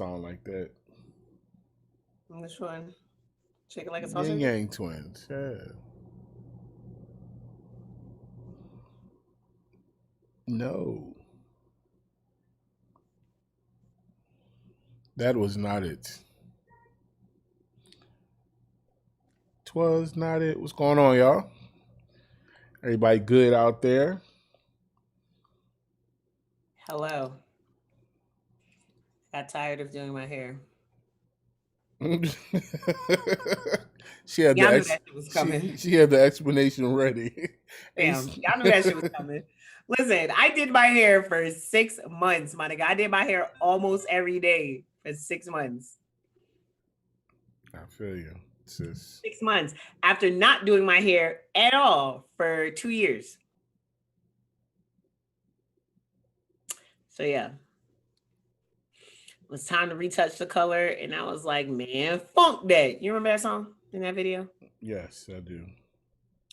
song like that. Which one? Shaking Like a Yin Sausage? Yang Twins. Yeah. No, that was not it. Twas not it. What's going on, y'all? Everybody good out there? Hello. Got tired of doing my hair. she had the Y'all knew that shit was coming. she had the explanation ready. Damn, y'all knew that shit was coming. Listen, I did my hair for 6 months, my nigga. I did my hair almost every day for 6 months. I feel you, sis. 6 months after not doing my hair at all for 2 years. So yeah, it was time to retouch the color, and I was like, man, funk that. You remember that song in that video? Yes, I do.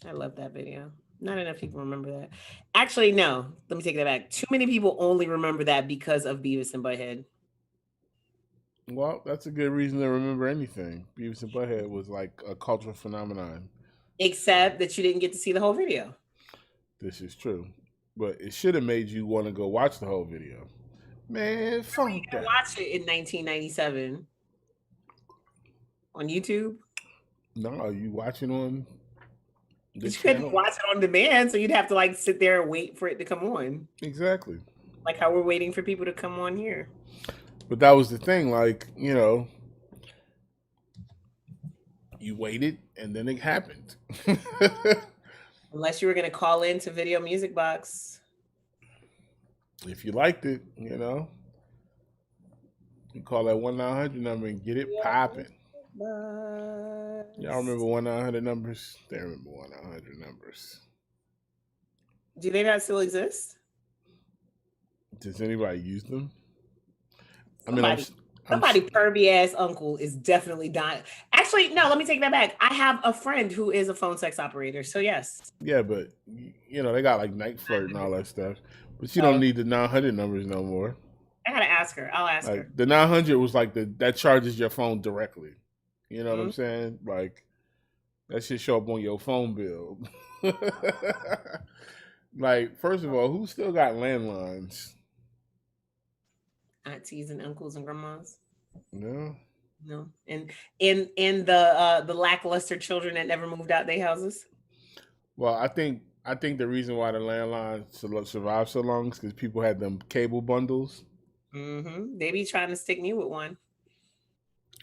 I love that video. Not enough people remember that. Actually, no. Let me take that back. Too many people only remember that because of Beavis and Butthead. Well, that's a good reason to remember anything. Beavis and Butthead was like a cultural phenomenon. Except that you didn't get to see the whole video. This is true, but it should have made you want to go watch the whole video. Man, How you funk gonna that. watch it in 1997 on YouTube? No, are you watching on the But you couldn't channel? watch it on demand, so you'd have to like sit there and wait for it to come on. Exactly. Like how we're waiting for people to come on here. But that was the thing, like, you waited and then it happened. Unless you were gonna call into Video Music Box. If you liked it, you call that 1-900 number and get it popping. Y'all remember 1-900 numbers? They remember 1-900 numbers. Do they not still exist? Does anybody use them? Somebody pervy ass uncle is definitely dying. Actually, no, let me take that back. I have a friend who is a phone sex operator. So yes. Yeah, but they got like Night Flirt and all that stuff. But you don't need the 900 numbers no more. I gotta ask her. I'll ask her. The 900 was like that charges your phone directly. You know what I'm saying? Like that should show up on your phone bill. Like, first of all, who still got landlines? Aunties and uncles and grandmas. No. No. And in the lackluster children that never moved out their houses. Well, I think the reason why the landline survived so long is because people had them cable bundles. They be trying to stick me with one.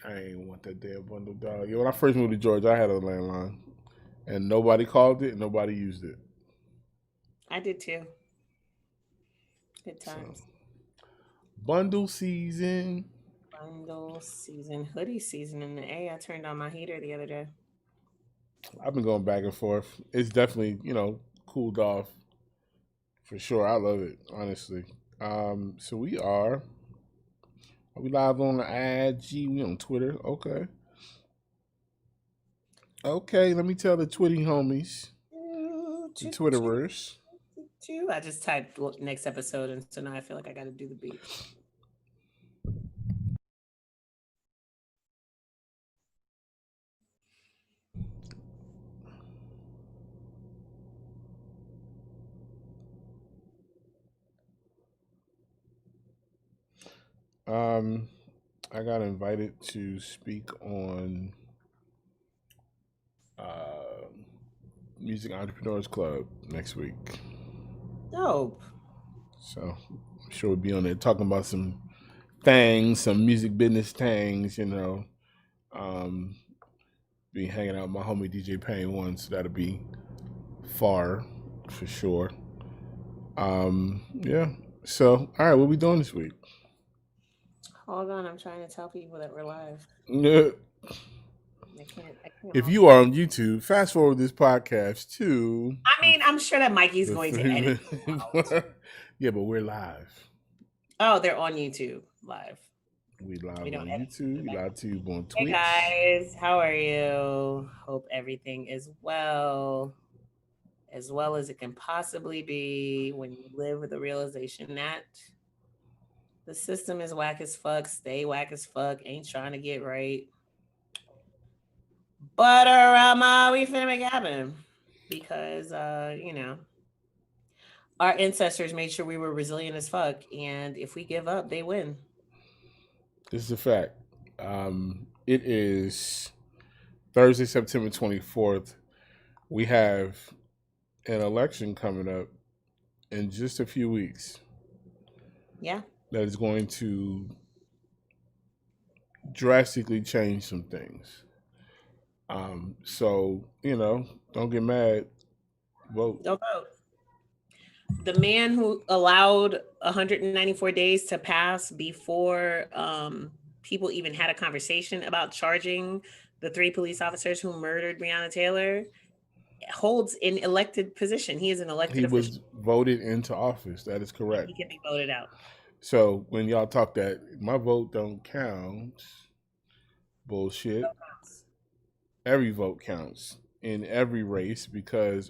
I ain't want that damn bundle, dog. When I first moved to Georgia, I had a landline, and nobody called it, and nobody used it. I did too. Good times. So, bundle season. Bundle season, hoodie season in the A. I turned on my heater the other day. I've been going back and forth. It's definitely, cooled off. For sure. I love it, honestly. So are we live on the IG? We on Twitter. Okay. Okay, let me tell the Twitty homies. The Twitterverse. I just typed next episode, and so now I feel like I got to do the beat. I got invited to speak on Music Entrepreneurs Club next week. Dope. So I'm sure we'll be on there talking about some things, some music business things, be hanging out with my homie DJ Payne One, so that'll be far for sure. Yeah. So, all right, what we doing this week? Hold on, I'm trying to tell people that we're live. Yeah. I can't. If you are on YouTube, fast forward this podcast to. I mean, I'm sure that Mikey's going to edit. Yeah, but we're live. Oh, they're on YouTube live. We live on YouTube. We live YouTube on Twitch. Hey guys, how are you? Hope everything is well as it can possibly be when you live with the realization that The system is whack as fuck. Stay whack as fuck. Ain't trying to get right. But we finna make it happen because our ancestors made sure we were resilient as fuck, and if we give up, they win. This is a fact. It is Thursday, September 24th. We have an election coming up in just a few weeks. Yeah. That is going to drastically change some things. So, don't get mad. Vote. Don't vote. The man who allowed 194 days to pass before people even had a conversation about charging the 3 police officers who murdered Breonna Taylor holds an elected position. He is an elected official. He was voted into office. That is correct. He can be voted out. So when y'all talk that my vote don't count, bullshit. Every vote counts in every race because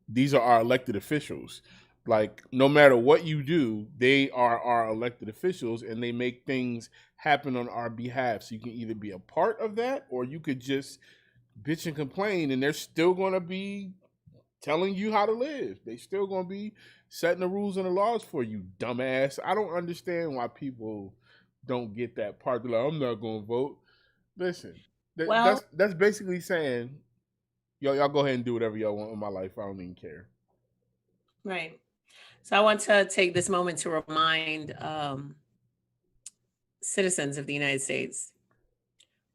these are our elected officials. Like, no matter what you do, they are our elected officials and they make things happen on our behalf. So you can either be a part of that or you could just bitch and complain and they're still going to be telling you how to live. They still going to be setting the rules and the laws for you, dumbass. I don't understand why people don't get that part. They're like, I'm not going to vote. Listen, that's basically saying, y'all go ahead and do whatever y'all want in my life. I don't even care. Right. So I want to take this moment to remind citizens of the United States,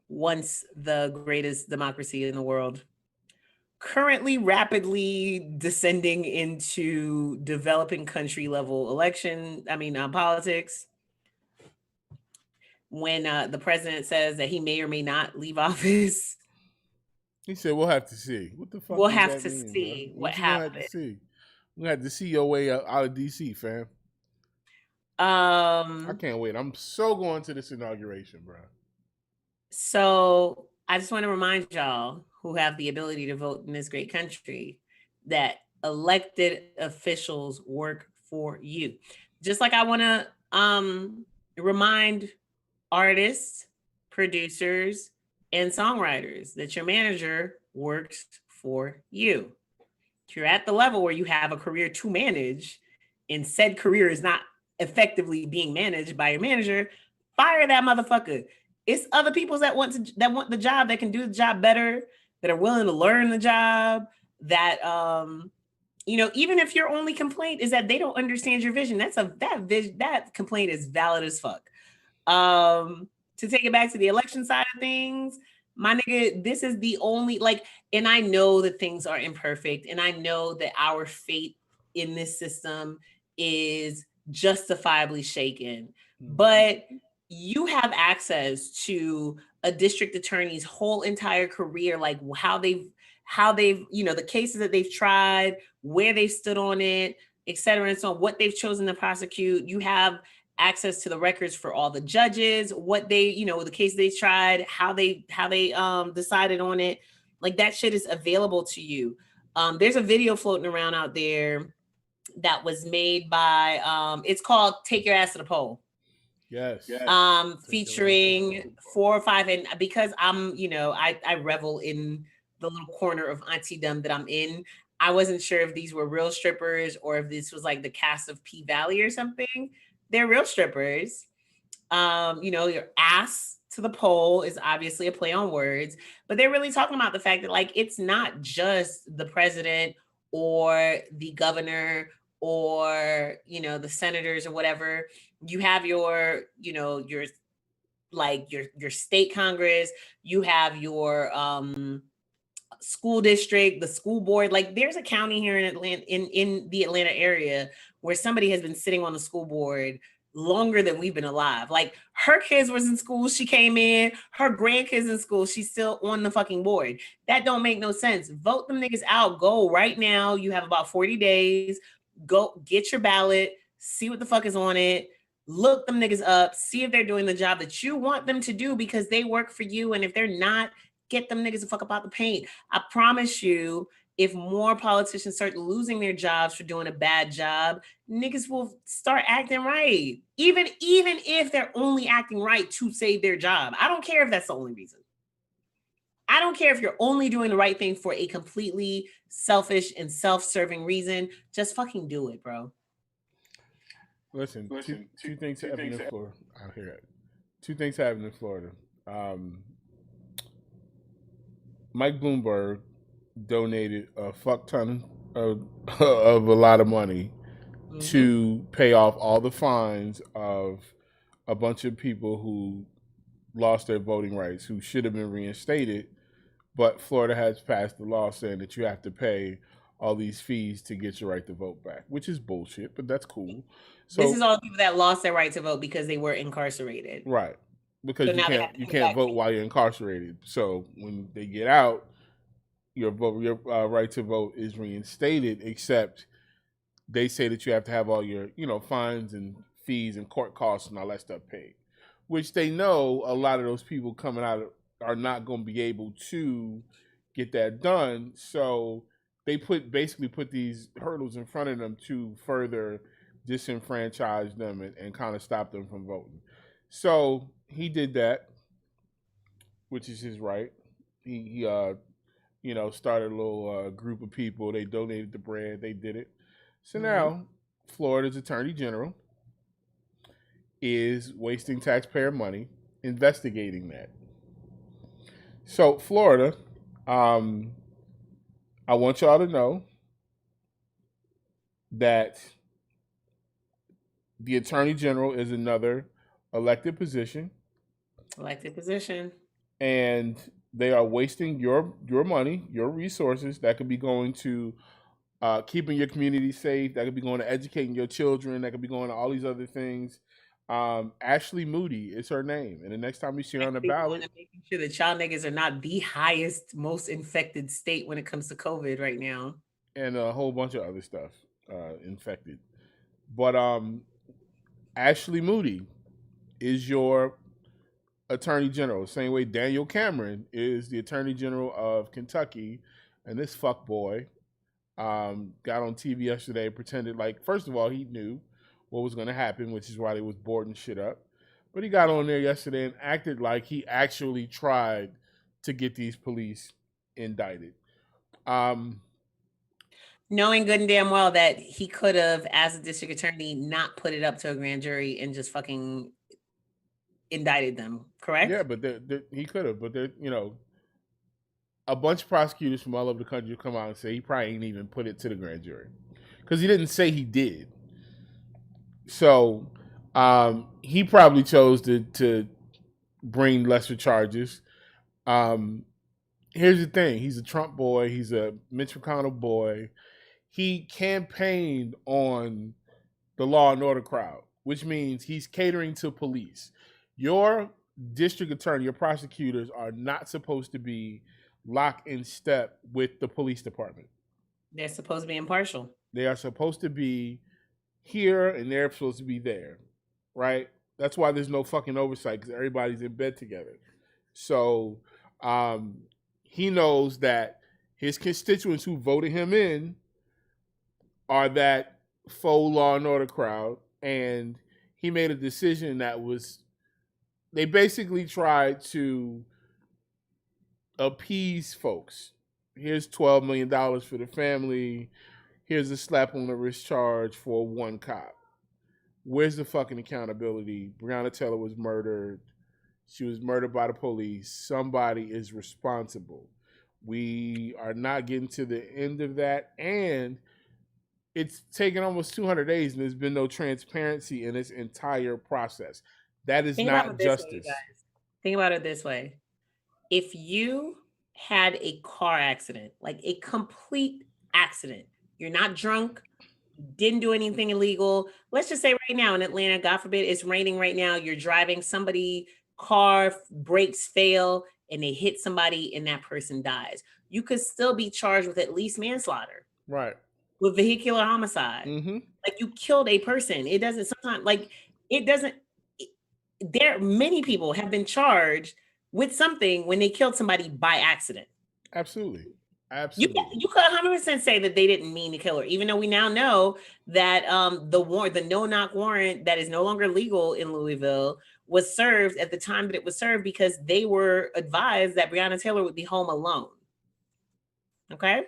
once the greatest democracy in the world, currently rapidly descending into developing country level politics. When the president says that he may or may not leave office. He said, we'll have to see. What the fuck? We'll have to see what happens. We had to see your way out of DC, fam. I can't wait. I'm so going to this inauguration, bro. So I just want to remind y'all who have the ability to vote in this great country that elected officials work for you. Just like I want to remind artists, producers, and songwriters that your manager works for you. If you're at the level where you have a career to manage and said career is not effectively being managed by your manager, fire that motherfucker. It's other people that want the job, that can do the job better, that are willing to learn the job, that even if your only complaint is that they don't understand your vision, that complaint is valid as fuck. To take it back to the election side of things, my nigga, this is the only, and I know that things are imperfect, and I know that our fate in this system is justifiably shaken, but you have access to a district attorney's whole entire career, like how they've, the cases that they've tried, where they've stood on it, et cetera, and so on, what they've chosen to prosecute. You have access to the records for all the judges, what they, the case they tried, how they decided on it. Like, that shit is available to you. There's a video floating around out there that was made by, it's called Take Your Ass to the Poll. Yes. Featuring 4 or 5, and because I'm, I revel in the little corner of auntie-dom that I'm in. I wasn't sure if these were real strippers or if this was like the cast of P-Valley or something. They're real strippers. Your ass to the pole is obviously a play on words, but they're really talking about the fact that, like, it's not just the president or the governor or, the senators or whatever. You have your state Congress, you have your school district, the school board. Like, there's a county here in Atlanta, in the Atlanta area, where somebody has been sitting on the school board longer than we've been alive. Like, her kids was in school, she came in, her grandkids in school, she's still on the fucking board. That don't make no sense. Vote them niggas out. Go right now. You have about 40 days. Go get your ballot, see what the fuck is on it. Look them niggas up, see if they're doing the job that you want them to do, because they work for you. And if they're not, get them niggas the fuck up out the paint. I promise you, if more politicians start losing their jobs for doing a bad job, niggas will start acting right. Even if they're only acting right to save their job. I don't care if that's the only reason. I don't care if you're only doing the right thing for a completely selfish and self-serving reason. Just fucking do it, bro. Listen, two things happening in Florida. I hear it. Two things happening in Florida. Mike Bloomberg donated a fuck ton of a lot of money to pay off all the fines of a bunch of people who lost their voting rights, who should have been reinstated, but Florida has passed the law saying that you have to pay all these fees to get your right to vote back, which is bullshit, but that's cool. So this is all the people that lost their right to vote because they were incarcerated. Right. Because so you can't vote while you're incarcerated. So when they get out, your right to vote is reinstated, except they say that you have to have all your, fines and fees and court costs and all that stuff paid, which they know a lot of those people coming out are not going to be able to get that done. So they basically put these hurdles in front of them to further disenfranchise them and kind of stop them from voting. So he did that, which is his right. He started a little group of people. They donated the bread. They did it. So now Florida's Attorney General is wasting taxpayer money investigating that. So Florida, I want y'all to know that the Attorney General is another elected position. And they are wasting your money, your resources that could be going to keeping your community safe, that could be going to educating your children, that could be going to all these other things. Ashley Moody is her name. And the next time you see her on the ballot, making sure that y'all niggas are not the highest, most infected state when it comes to COVID right now. And a whole bunch of other stuff infected. But Ashley Moody is your Attorney General. Same way Daniel Cameron is the Attorney General of Kentucky. And this fuck boy got on TV yesterday, pretended like, first of all, he knew what was going to happen, which is why they was boarding shit up. But he got on there yesterday and acted like he actually tried to get these police indicted. Knowing good and damn well that he could have, as a district attorney, not put it up to a grand jury and just fucking indicted them, correct? Yeah, but he could have. But a bunch of prosecutors from all over the country come out and say he probably ain't even put it to the grand jury because he didn't say he did. So he probably chose to bring lesser charges. Here's the thing. He's a Trump boy. He's a Mitch McConnell boy. He campaigned on the law and order crowd, which means he's catering to police. Your district attorney, your prosecutors are not supposed to be locked in step with the police department. They're supposed to be impartial. They are supposed to be here and they're supposed to be there, right? That's why there's no fucking oversight because everybody's in bed together. So he knows that his constituents who voted him in are that faux law and order crowd, and he made a decision that was, they basically tried to appease folks. Here's $12 million for the family. Here's a slap on the wrist charge for one cop. Where's the fucking accountability? Breonna Taylor was murdered. She was murdered by the police. Somebody is responsible. We are not getting to the end of that. And it's taken almost 200 days and there's been no transparency in this entire process. That is not justice. Think about it this way. If you had a car accident, like a complete accident, you're not drunk, didn't do anything illegal. Let's just say right now in Atlanta, God forbid, it's raining right now. You're driving, somebody car brakes fail and they hit somebody and that person dies. You could still be charged with at least manslaughter. Right. With vehicular homicide. Mm-hmm. Like you killed a person. It doesn't sometimes there many people have been charged with something when they killed somebody by accident. Absolutely. Absolutely. You could 100% say that they didn't mean to kill her, even though we now know that the no-knock warrant that is no longer legal in Louisville was served at the time that it was served because they were advised that Breonna Taylor would be home alone. Okay,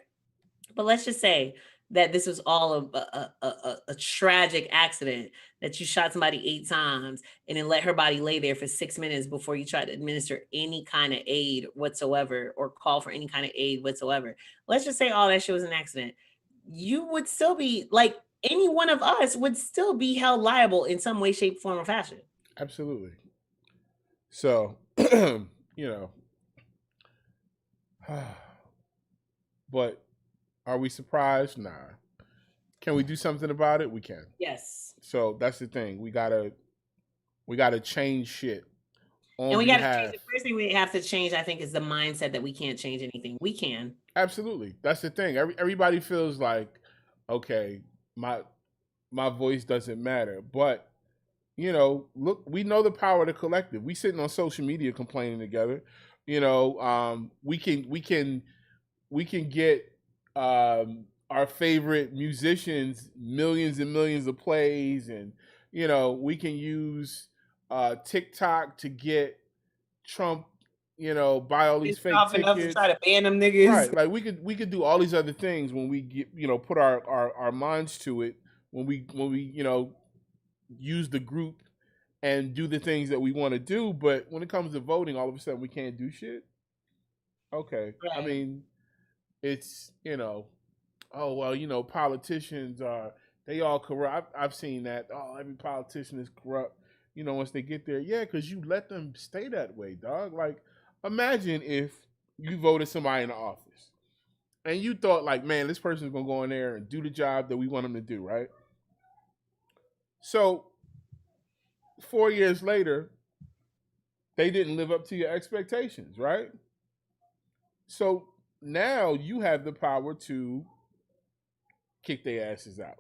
but let's just say that this was all a tragic accident, that you shot somebody 8 times and then let her body lay there for 6 minutes before you tried to administer any kind of aid whatsoever or call for any kind of aid whatsoever. Let's just say all that shit was an accident. You would still be like, any one of us would still be held liable in some way, shape, form, or fashion. Absolutely. So, you know, but are we surprised? Nah. Can we do something about it? We can. Yes. So that's the thing. We gotta change shit. And we got to change. The first thing we have to change, I think, is the mindset that we can't change anything. We can. Absolutely. That's the thing. Everybody feels like, okay, my voice doesn't matter. But, you know, look, we know the power of the collective. We sitting on social media complaining together. You know, we can get our favorite musicians millions and millions of plays, and you know, we can use TikTok to get Trump, you know, buy all these fake tickets. To try to ban them niggas. Right, like we could do all these other things when we get, you know, put our minds to it, when we you know, use the group and do the things that we want to do. But when it comes to voting, all of a sudden we can't do shit. Okay, right. I mean, it's, you know, oh well, you know, politicians are, they all corrupt. I've seen that. Oh, every politician is corrupt. You know, once they get there, yeah, because you let them stay that way, dog. Like, imagine if you voted somebody in the office and you thought, like, man, this person's gonna go in there and do the job that we want them to do, right? So 4 years later, they didn't live up to your expectations, right? So now you have the power to kick their asses out,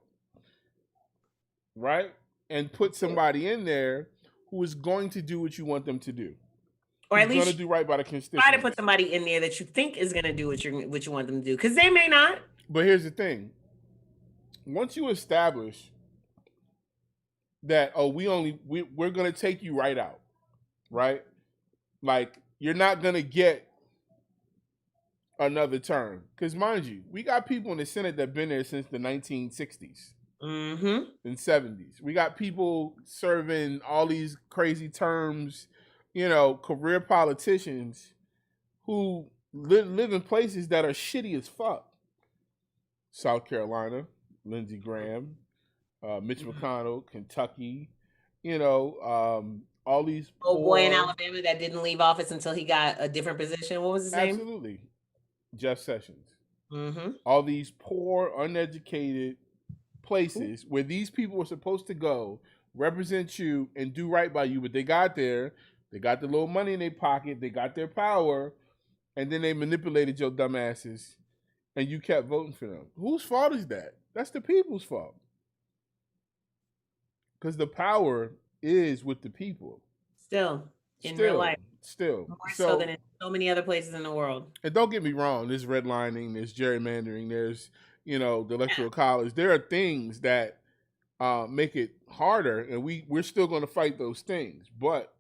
right? And put somebody in there who is going to do what you want them to do, or at least going to do right by the constituents. Try to put somebody in there that you think is going to do what you want them to do, because they may not. But here's the thing: once you establish that, oh, we're going to take you right out, right? Like, you're not going to get another term, because mind you, we got people in the Senate that've been there since the 1960s and 70s. We got people serving all these crazy terms, you know, career politicians who live in places that are shitty as fuck. South Carolina, Lindsey Graham, Mitch McConnell, Kentucky, you know, all these boy in Alabama that didn't leave office until he got a different position. What was his name? Absolutely. Jeff Sessions. All these poor, uneducated places where these people were supposed to go, represent you and do right by you, but they got there, they got the little money in their pocket, they got their power, and then they manipulated your dumb asses, and you kept voting for them. Whose fault is that? That's the people's fault. Because the power is with the people. Still, in real life. Still. More so than in so many other places in the world. And don't get me wrong, there's redlining, there's gerrymandering, there's, you know, the electoral college. There are things that make it harder, and we're still going to fight those things. But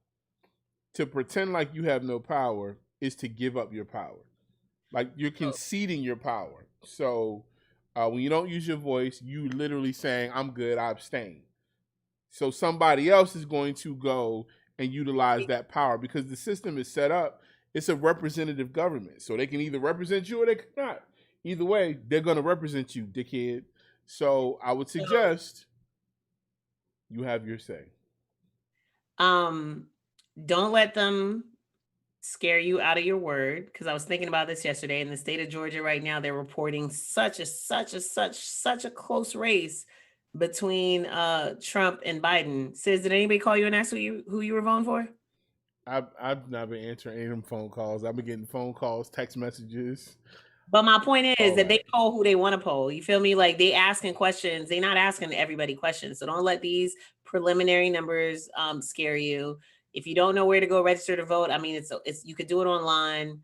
to pretend like you have no power is to give up your power. Like, you're conceding your power. So when you don't use your voice, you literally saying, I'm good, I abstain. So somebody else is going to go and utilize that power, because the system is set up. It's a representative government. So they can either represent you or they cannot. Either way, they're going to represent you, dickhead. So I would suggest you have your say. Don't let them scare you out of your word, because I was thinking about this yesterday. In the state of Georgia right now, they're reporting such a close race between Trump and Biden. Sis, did anybody call you and ask who you were voting for? I've not been answering any of them phone calls. I've been getting phone calls, text messages. But my point is that they poll who they want to poll. You feel me? Like, they asking questions. They're not asking everybody questions. So don't let these preliminary numbers scare you. If you don't know where to go register to vote, I mean, it's you could do it online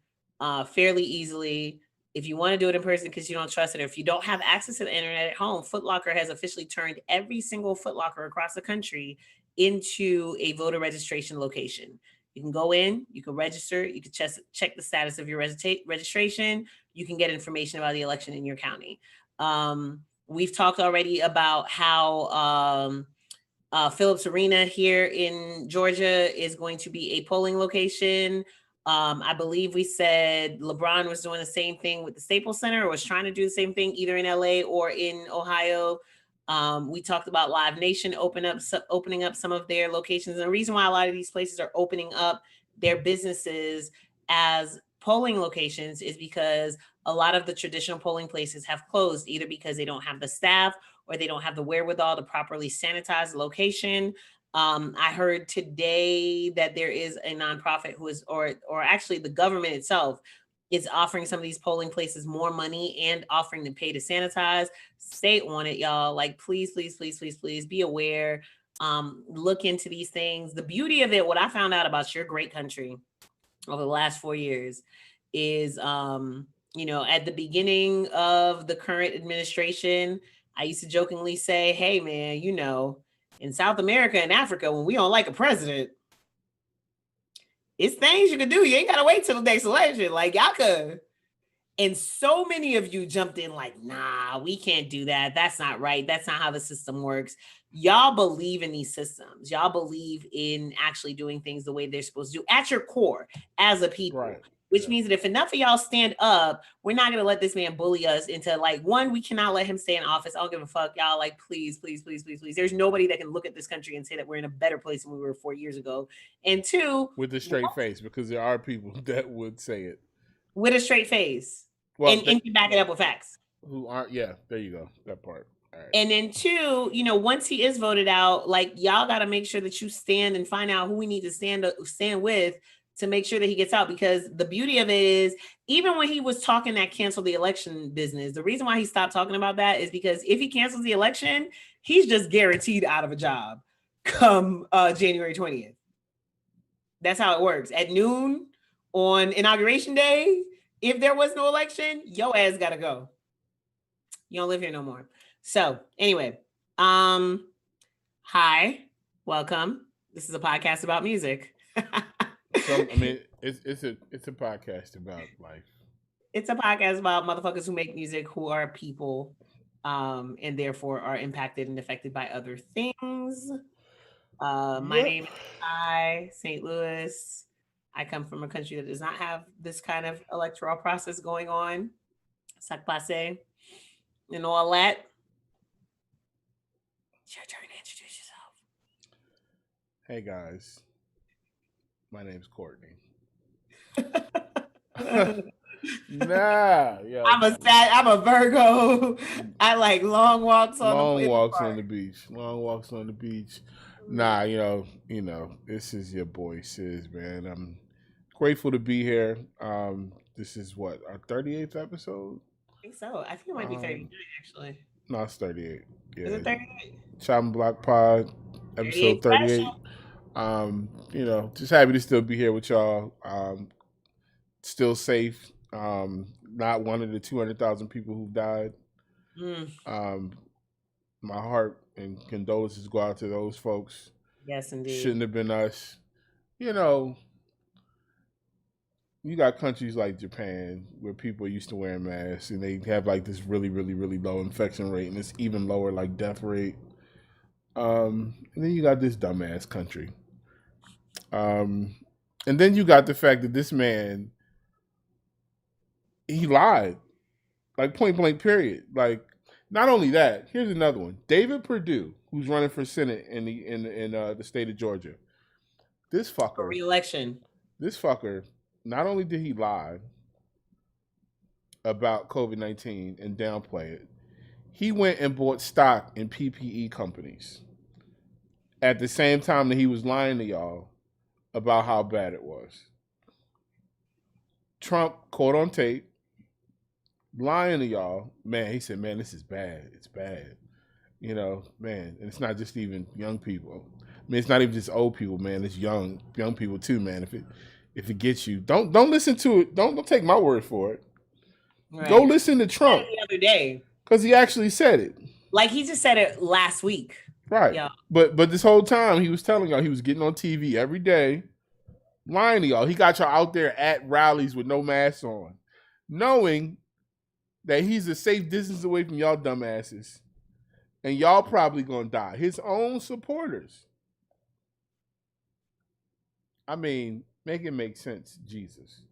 fairly easily. If you want to do it in person because you don't trust it, or if you don't have access to the internet at home, Foot Locker has officially turned every single Foot Locker across the country into a voter registration location. You can go in, you can register, you can check the status of your registration, you can get information about the election in your county. We've talked already about how Phillips Arena here in Georgia is going to be a polling location. I believe we said LeBron was doing the same thing with the Staples Center, or was trying to do the same thing either in LA or in Ohio. We talked about Live Nation opening up some of their locations. And the reason why a lot of these places are opening up their businesses as polling locations is because a lot of the traditional polling places have closed, either because they don't have the staff or they don't have the wherewithal to properly sanitize the location. I heard today that there is a nonprofit who is, or actually the government itself is offering some of these polling places more money and offering to pay to sanitize. Stay on it, y'all. Like, please, please, please, please, please be aware. Look into these things. The beauty of it, what I found out about your great country over the last 4 years is, you know, at the beginning of the current administration, I used to jokingly say, hey, man, you know, in South America and Africa, when we don't like a president, it's things you can do. You ain't got to wait till the next election. Like, y'all could. And so many of you jumped in like, nah, we can't do that. That's not right. That's not how the system works. Y'all believe in these systems. Y'all believe in actually doing things the way they're supposed to do at your core as a people. Right. Which means that if enough of y'all stand up, we're not going to let this man bully us into, like, one, we cannot let him stay in office. I don't give a fuck, y'all. Like, please, please, please, please, please. There's nobody that can look at this country and say that we're in a better place than we were 4 years ago. And two, with a straight face, because there are people that would say it with a straight face, well, and can back it up with facts. Who aren't? Yeah, there you go. That part. All right. And then two, you know, once he is voted out, like, y'all got to make sure that you stand and find out who we need to stand with to make sure that he gets out. Because the beauty of it is, even when he was talking that cancel the election business, the reason why he stopped talking about that is because if he cancels the election, he's just guaranteed out of a job come January 20th. That's how it works. At noon on Inauguration Day, if there was no election, your ass got to go. You don't live here no more. So anyway, hi, welcome. This is a podcast about music. So, I mean, it's a podcast about life. It's a podcast about motherfuckers who make music, who are people, and therefore are impacted and affected by other things. My name is Kai, St. Louis. I come from a country that does not have this kind of electoral process going on. Sac passe and all that. It's your turn to introduce yourself. Hey guys. My name's Courtney. Nah, yo. I'm a Virgo. I like long walks on the beach. Long walks on the beach. Nah, you know, this is your boy Sis, man. I'm grateful to be here. This is what, our 38th episode? I think so. I think it might be 39 actually. No, it's 38. Yeah. Is it 38? Chopping Block Pod, episode 38. You know, just happy to still be here with y'all. Still safe. Not one of the 200,000 people who died. My heart and condolences go out to those folks. Yes, indeed. Shouldn't have been us. You know, you got countries like Japan where people are used to wearing masks and they have like this really, really, really low infection rate, and it's even lower like death rate. And then you got this dumbass country. And then you got the fact that this man, he lied, like point blank period. Like, not only that, here's another one. David Perdue, who's running for Senate in the state of Georgia. This fucker, for re-election. This fucker, not only did he lie about COVID-19 and downplay it, he went and bought stock in PPE companies at the same time that he was lying to y'all about how bad it was. Trump caught on tape, lying to y'all. Man, he said, man, this is bad. It's bad. You know, man, and it's not just even young people. I mean, it's not even just old people, man. It's young people too, man. If it gets you, don't listen to it. Don't take my word for it. Go Right. listen to He said Trump it the other day. because he actually said it. Like he just said it last week. Right. Yeah. But this whole time he was telling y'all he was getting on TV every day, lying to y'all. He got y'all out there at rallies with no mask on, knowing that he's a safe distance away from y'all dumbasses. And y'all probably gonna die. His own supporters. I mean, make it make sense, Jesus.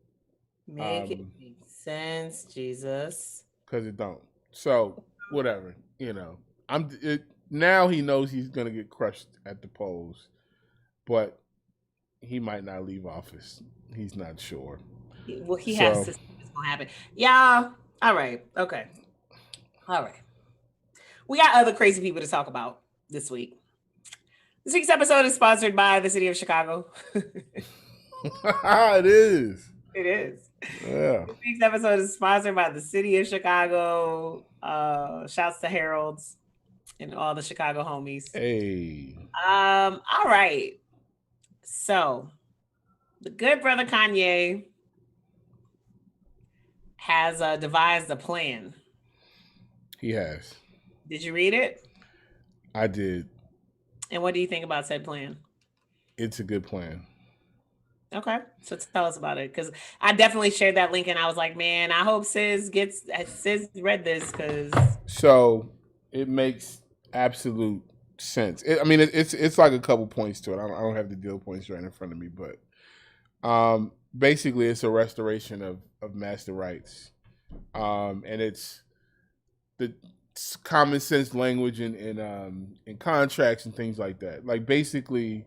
Make it make sense, Jesus. Because it don't. So whatever, now he knows he's gonna get crushed at the polls, but he might not leave office. He's not sure. Well, he has to see what's gonna happen. Yeah. All right. Okay. All right. We got other crazy people to talk about this week. This week's episode is sponsored by the city of Chicago. It is. It is. Yeah. This week's episode is sponsored by the city of Chicago. Shouts to Harold's and all the Chicago homies. Hey. All right. So the good brother Kanye has devised a plan. He has. Did you read it? I did. And what do you think about said plan? It's a good plan. Okay, so tell us about it, because I definitely shared that link and I was like, man, I hope Sis read this, because so it makes absolute sense. It's like a couple points to it. I don't have the deal points right in front of me, but basically it's a restoration of master rights, and it's the common sense language in contracts and things like that. Like basically,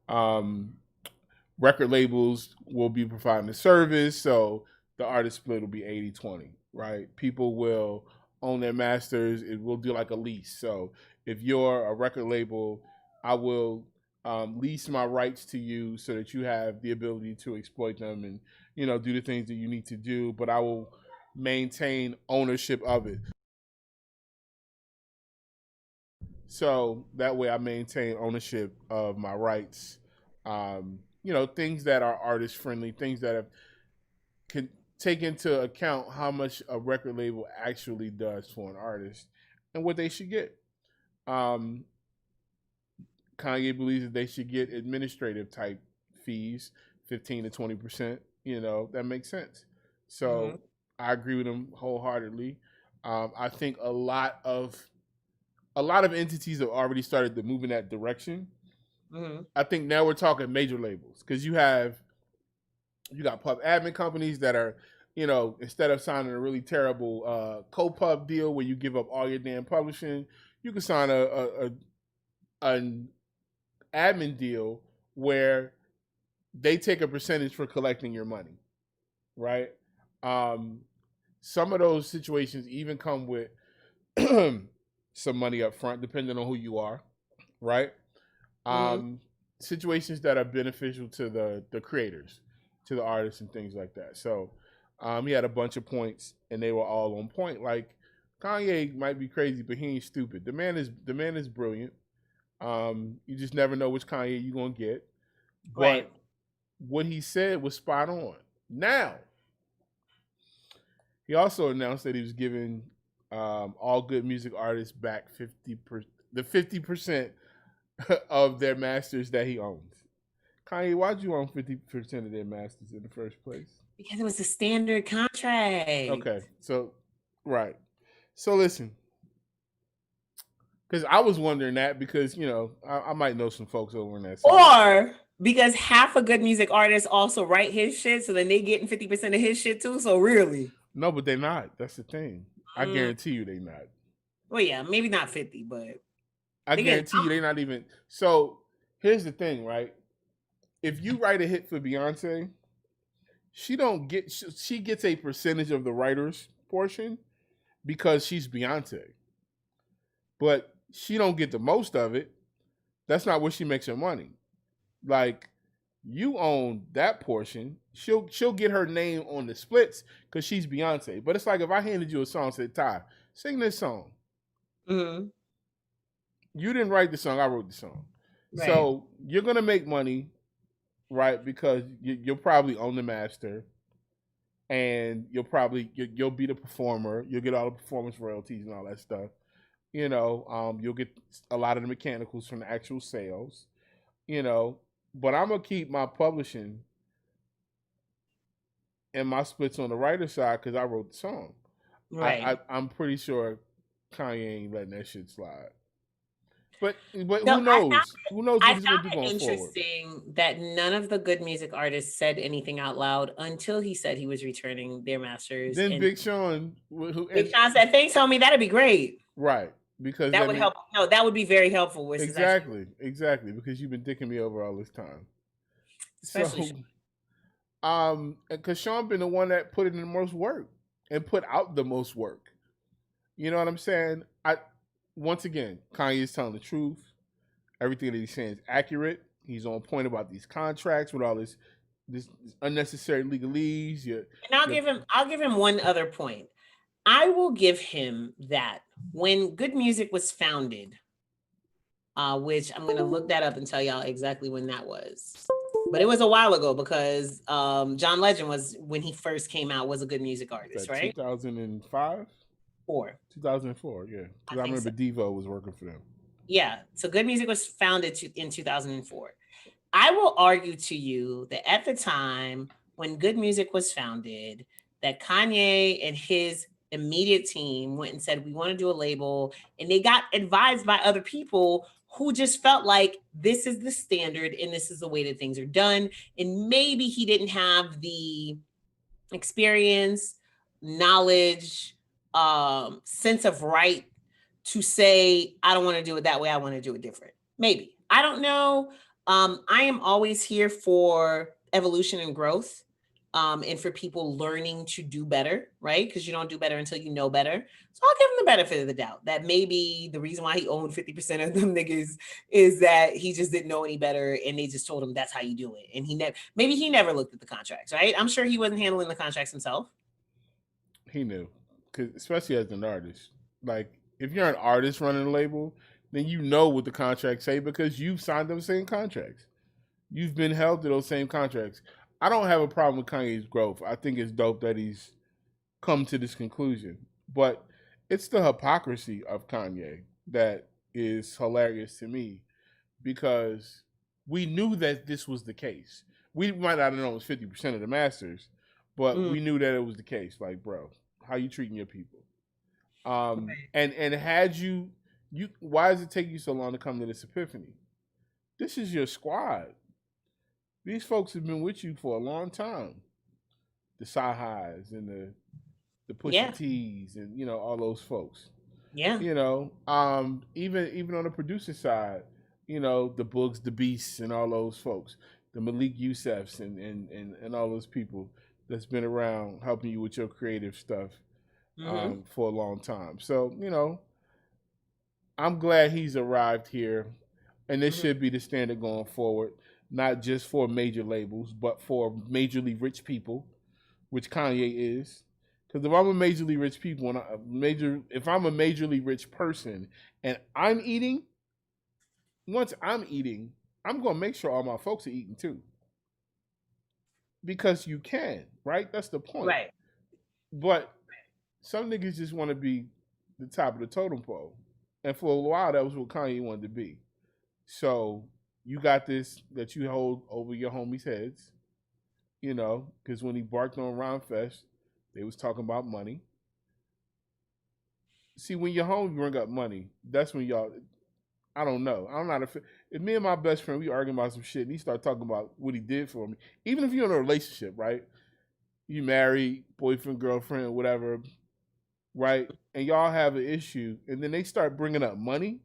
record labels will be providing the service, so the artist split will be 80-20, right? People will own their masters. It will do like a lease. So if you're a record label, I will lease my rights to you so that you have the ability to exploit them and, do the things that you need to do, but I will maintain ownership of it. So that way I maintain ownership of my rights. Things that are artist friendly, things that can take into account how much a record label actually does for an artist and what they should get. Kanye believes that they should get administrative type fees, 15 to 20%. That makes sense. So I agree with him wholeheartedly. I think a lot of entities have already started to move in that direction. I think now we're talking major labels, because you got pub admin companies that are, instead of signing a really terrible co-pub deal where you give up all your damn publishing, you can sign an admin deal where they take a percentage for collecting your money, right? Some of those situations even come with some money up front, depending on who you are, right? Situations that are beneficial to the creators, to the artists and things like that. So he had a bunch of points and they were all on point. Like, Kanye might be crazy, but he ain't stupid. The man is brilliant. You just never know which Kanye you're gonna get. But right. What he said was spot on. Now, he also announced that he was giving all good music artists back 50% of their masters that he owns. Kanye, why'd you own 50% of their masters in the first place? Because it was a standard contract. Okay, so right. So listen, because I was wondering that, because I might know some folks over in that side. Or because half a good music artist also write his shit, so then they getting 50% of his shit too. So really, no, but they're not. That's the thing. I guarantee you they're not. Well, yeah, maybe not 50, but I guarantee you they're not even. So here's the thing, right? If you write a hit for Beyonce, she gets a percentage of the writer's portion because she's Beyonce, but she don't get the most of it. That's not where she makes her money. Like, you own that portion. She'll get her name on the splits because she's Beyonce. But it's like if I handed you a song and said, Ty, sing this song. You didn't write the song, I wrote the song. Right. So you're gonna make money, right? Because you'll probably own the master, and you'll be the performer. You'll get all the performance royalties and all that stuff. You'll get a lot of the mechanicals from the actual sales. You know, but I'm gonna keep my publishing and my splits on the writer side because I wrote the song. Right. I'm pretty sure Kanye ain't letting that shit slide. But So who knows? Who knows I what he's gonna found do it going forward? interesting that none of the good music artists said anything out loud until he said he was returning their masters. Then And Big Sean, Big Sean said, "Thanks, homie. That'd be great. right, because That that would mean help. No, that would be very helpful." Which is actually, exactly because you've been dicking me over all this time. especially So, because Sean been the one that put in the most work and put out the most work. You know what I'm saying? Once again, Kanye is telling the truth. Everything that he's saying is accurate. He's on point about these contracts with all this unnecessary legalese. And I'll give him one other point. I will give him that when good music was founded, which I'm gonna look that up and tell y'all exactly when that was. But it was a while ago because John Legend was, when he first came out, was a good music artist, right? 2005? 2004, yeah. Because I remember Devo was working for them. Yeah, so good music was founded in 2004. I will argue to you that at the time when good music was founded, that Kanye and his immediate team went and said, we want to do a label, and they got advised by other people who just felt like this is the standard and this is the way that things are done. And maybe he didn't have the experience, knowledge, sense of right to say, I don't want to do it that way. I want to do it different. Maybe. I don't know. I am always here for evolution and growth, and for people learning to do better, right? Because you don't do better until you know better. So I'll give him the benefit of the doubt that maybe the reason why he owned 50% of them niggas is that he just didn't know any better and they just told him that's how you do it. And maybe he never looked at the contracts, right? I'm sure he wasn't handling the contracts himself. He knew, because especially as an artist. Like, if you're an artist running a label, then you know what the contracts say because you've signed those same contracts. You've been held to those same contracts. I don't have a problem with Kanye's growth. I think it's dope that he's come to this conclusion. But it's the hypocrisy of Kanye that is hilarious to me because we knew that this was the case. We might not have known it was 50% of the masters, but we knew that it was the case. Like, bro, how you treating your people? And had you why does it take you so long to come to this epiphany? This is your squad. These folks have been with you for a long time. The Sahais and the Pusha T's and all those folks. Yeah. Even on the producer side, the Boogs, the Beasts, and all those folks, the Malik Yusefs and all those people that's been around helping you with your creative stuff for a long time. So, I'm glad he's arrived here, and this should be the standard going forward, not just for major labels, but for majorly rich people, which Kanye is. Because if I'm a majorly rich people, if I'm a majorly rich person, and I'm eating, once I'm eating, I'm gonna make sure all my folks are eating too. Because you can, right? That's the point. Right. But some niggas just want to be the top of the totem pole. And for a while, that was what Kanye wanted to be. So you got this that you hold over your homies' heads, because when he barked on Rhymefest, they was talking about money. See, when your homie bring up money, that's when y'all, I don't know. I'm not if me and my best friend, we arguing about some shit, and he start talking about what he did for me, even if you're in a relationship, right? You married, boyfriend, girlfriend, whatever, right? And y'all have an issue, and then they start bringing up money.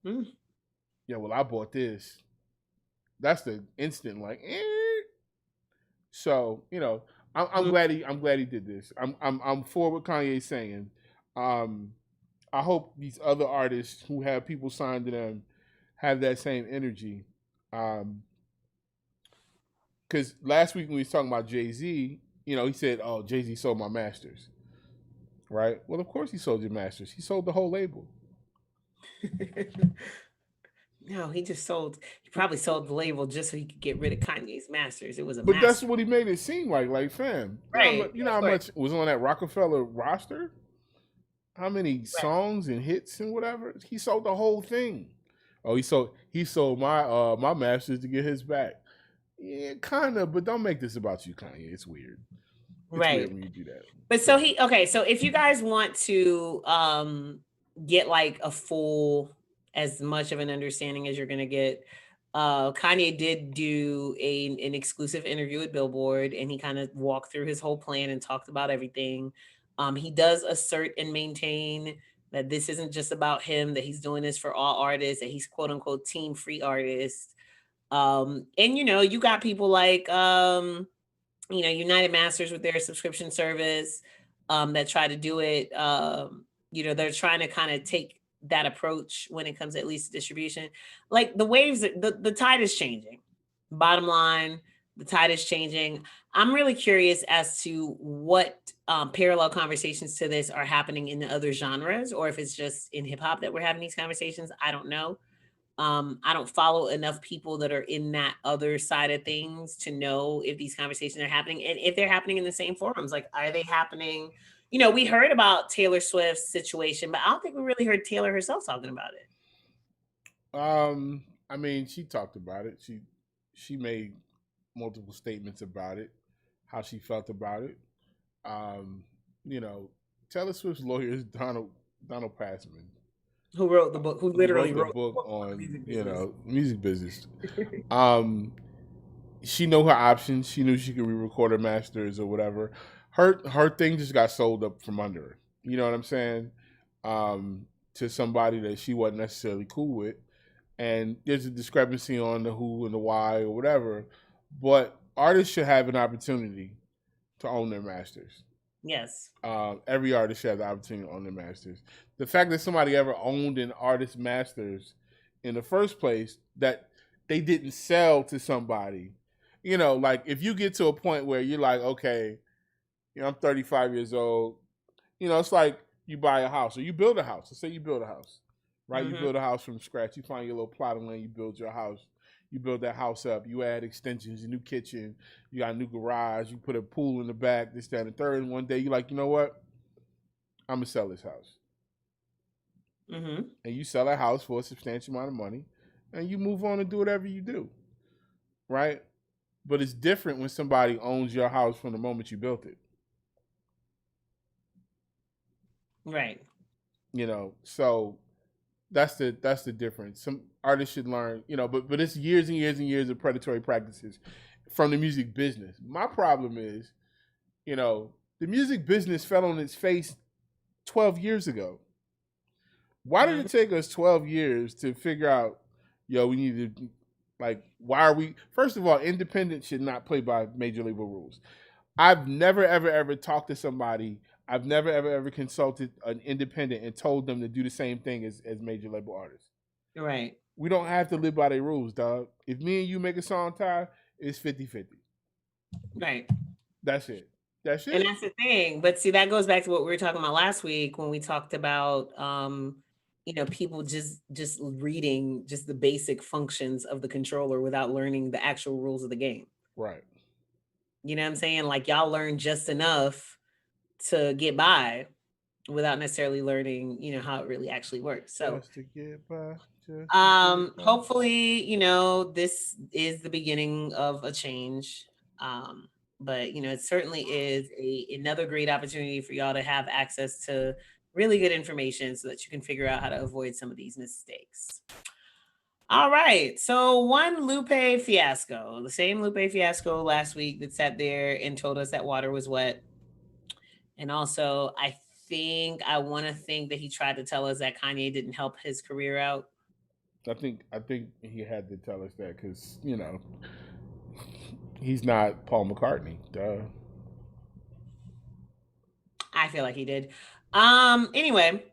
Yeah, well, I bought this. That's the instant, like, So, I'm glad he did this. I'm for what Kanye's saying. I hope these other artists who have people signed to them have that same energy. Because last week when we was talking about Jay-Z, he said, "Oh, Jay-Z sold my masters." Right? Well, of course he sold your masters. He sold the whole label. No, he just sold. He probably sold the label just so he could get rid of Kanye's masters. It was a But that's master. what he made it seem like. Like, fam, Right. you Yeah, know of how course. much was on that Rockefeller roster? How many Right. songs and hits and whatever? He sold the whole thing. Oh, he sold my masters to get his back. Yeah, kind of, but don't make this about you, Kanye. It's weird. It's weird Right. when you do that. But so he okay, so if you guys want to get like a full as much of an understanding as you're gonna get, Kanye did do an exclusive interview with Billboard and he kind of walked through his whole plan and talked about everything. He does assert and maintain that this isn't just about him, that he's doing this for all artists, that he's quote unquote team free artist. And you know, you got people like United Masters with their subscription service that try to do it. They're trying to kind of take that approach when it comes at least to distribution. Like the waves, the tide is changing. Bottom line, the tide is changing. I'm really curious as to what parallel conversations to this are happening in the other genres, or if it's just in hip hop that we're having these conversations. I don't know. I don't follow enough people that are in that other side of things to know if these conversations are happening and if they're happening in the same forums. Like, are they happening? We heard about Taylor Swift's situation, but I don't think we really heard Taylor herself talking about it. I mean, she talked about it. She made multiple statements about it, how she felt about it. Um, you know, Taylor Swift's lawyer is Donald Passman, Who wrote the book? Who who literally wrote the wrote the book book on the on music business? music business. Um, she know her options. She knew she could re-record her masters or whatever. Her thing just got sold up from under her. You know what I'm saying? To somebody that she wasn't necessarily cool with, and there's a discrepancy on the who and the why or whatever. But artists should have an opportunity to own their masters. Yes. Every artist should have the opportunity to own their masters. The fact that somebody ever owned an artist's masters in the first place, that they didn't sell to somebody, like if you get to a point where you're like, okay, I'm 35 years old, it's like you buy a house or you build a house. Let's say you build a house, right? You Mm-hmm. build a house from scratch. You find your little plot of land. You build your house. You build that house up. You add extensions, a new kitchen. You got a new garage. You put a pool in the back. This, that, and the third. And one day you're like, you know what? I'm gonna sell this house. Mm-hmm. And you sell a house for a substantial amount of money, and you move on and do whatever you do, right? But it's different when somebody owns your house from the moment you built it. Right. So that's the difference. Some artists should learn, but it's years and years and years of predatory practices from the music business. My problem is, the music business fell on its face 12 years ago. Why did Mm-hmm. it take us 12 years to figure out, we need to, like, why are we, first of all, independent should not play by major label rules. I've never, ever, ever talked to somebody, I've never, ever, ever consulted an independent and told them to do the same thing as major label artists. Right. We don't have to live by their rules, dog. If me and you make a song, Ty, it's 50-50. Right. That's it. That's And it. that's the thing. But see, that goes back to what we were talking about last week when we talked about people just reading just the basic functions of the controller without learning the actual rules of the game. Right. You know what I'm saying? Like y'all learn just enough to get by without necessarily learning, how it really actually works. So Just to get by. Just to get by. hopefully, this is the beginning of a change. But it certainly is another great opportunity for y'all to have access to really good information so that you can figure out how to avoid some of these mistakes. All right. So one Lupe fiasco, the same Lupe fiasco last week that sat there and told us that water was wet. And also, I want to think that he tried to tell us that Kanye didn't help his career out. I think he had to tell us that because he's not Paul McCartney. Duh. I feel like he did. Anyway,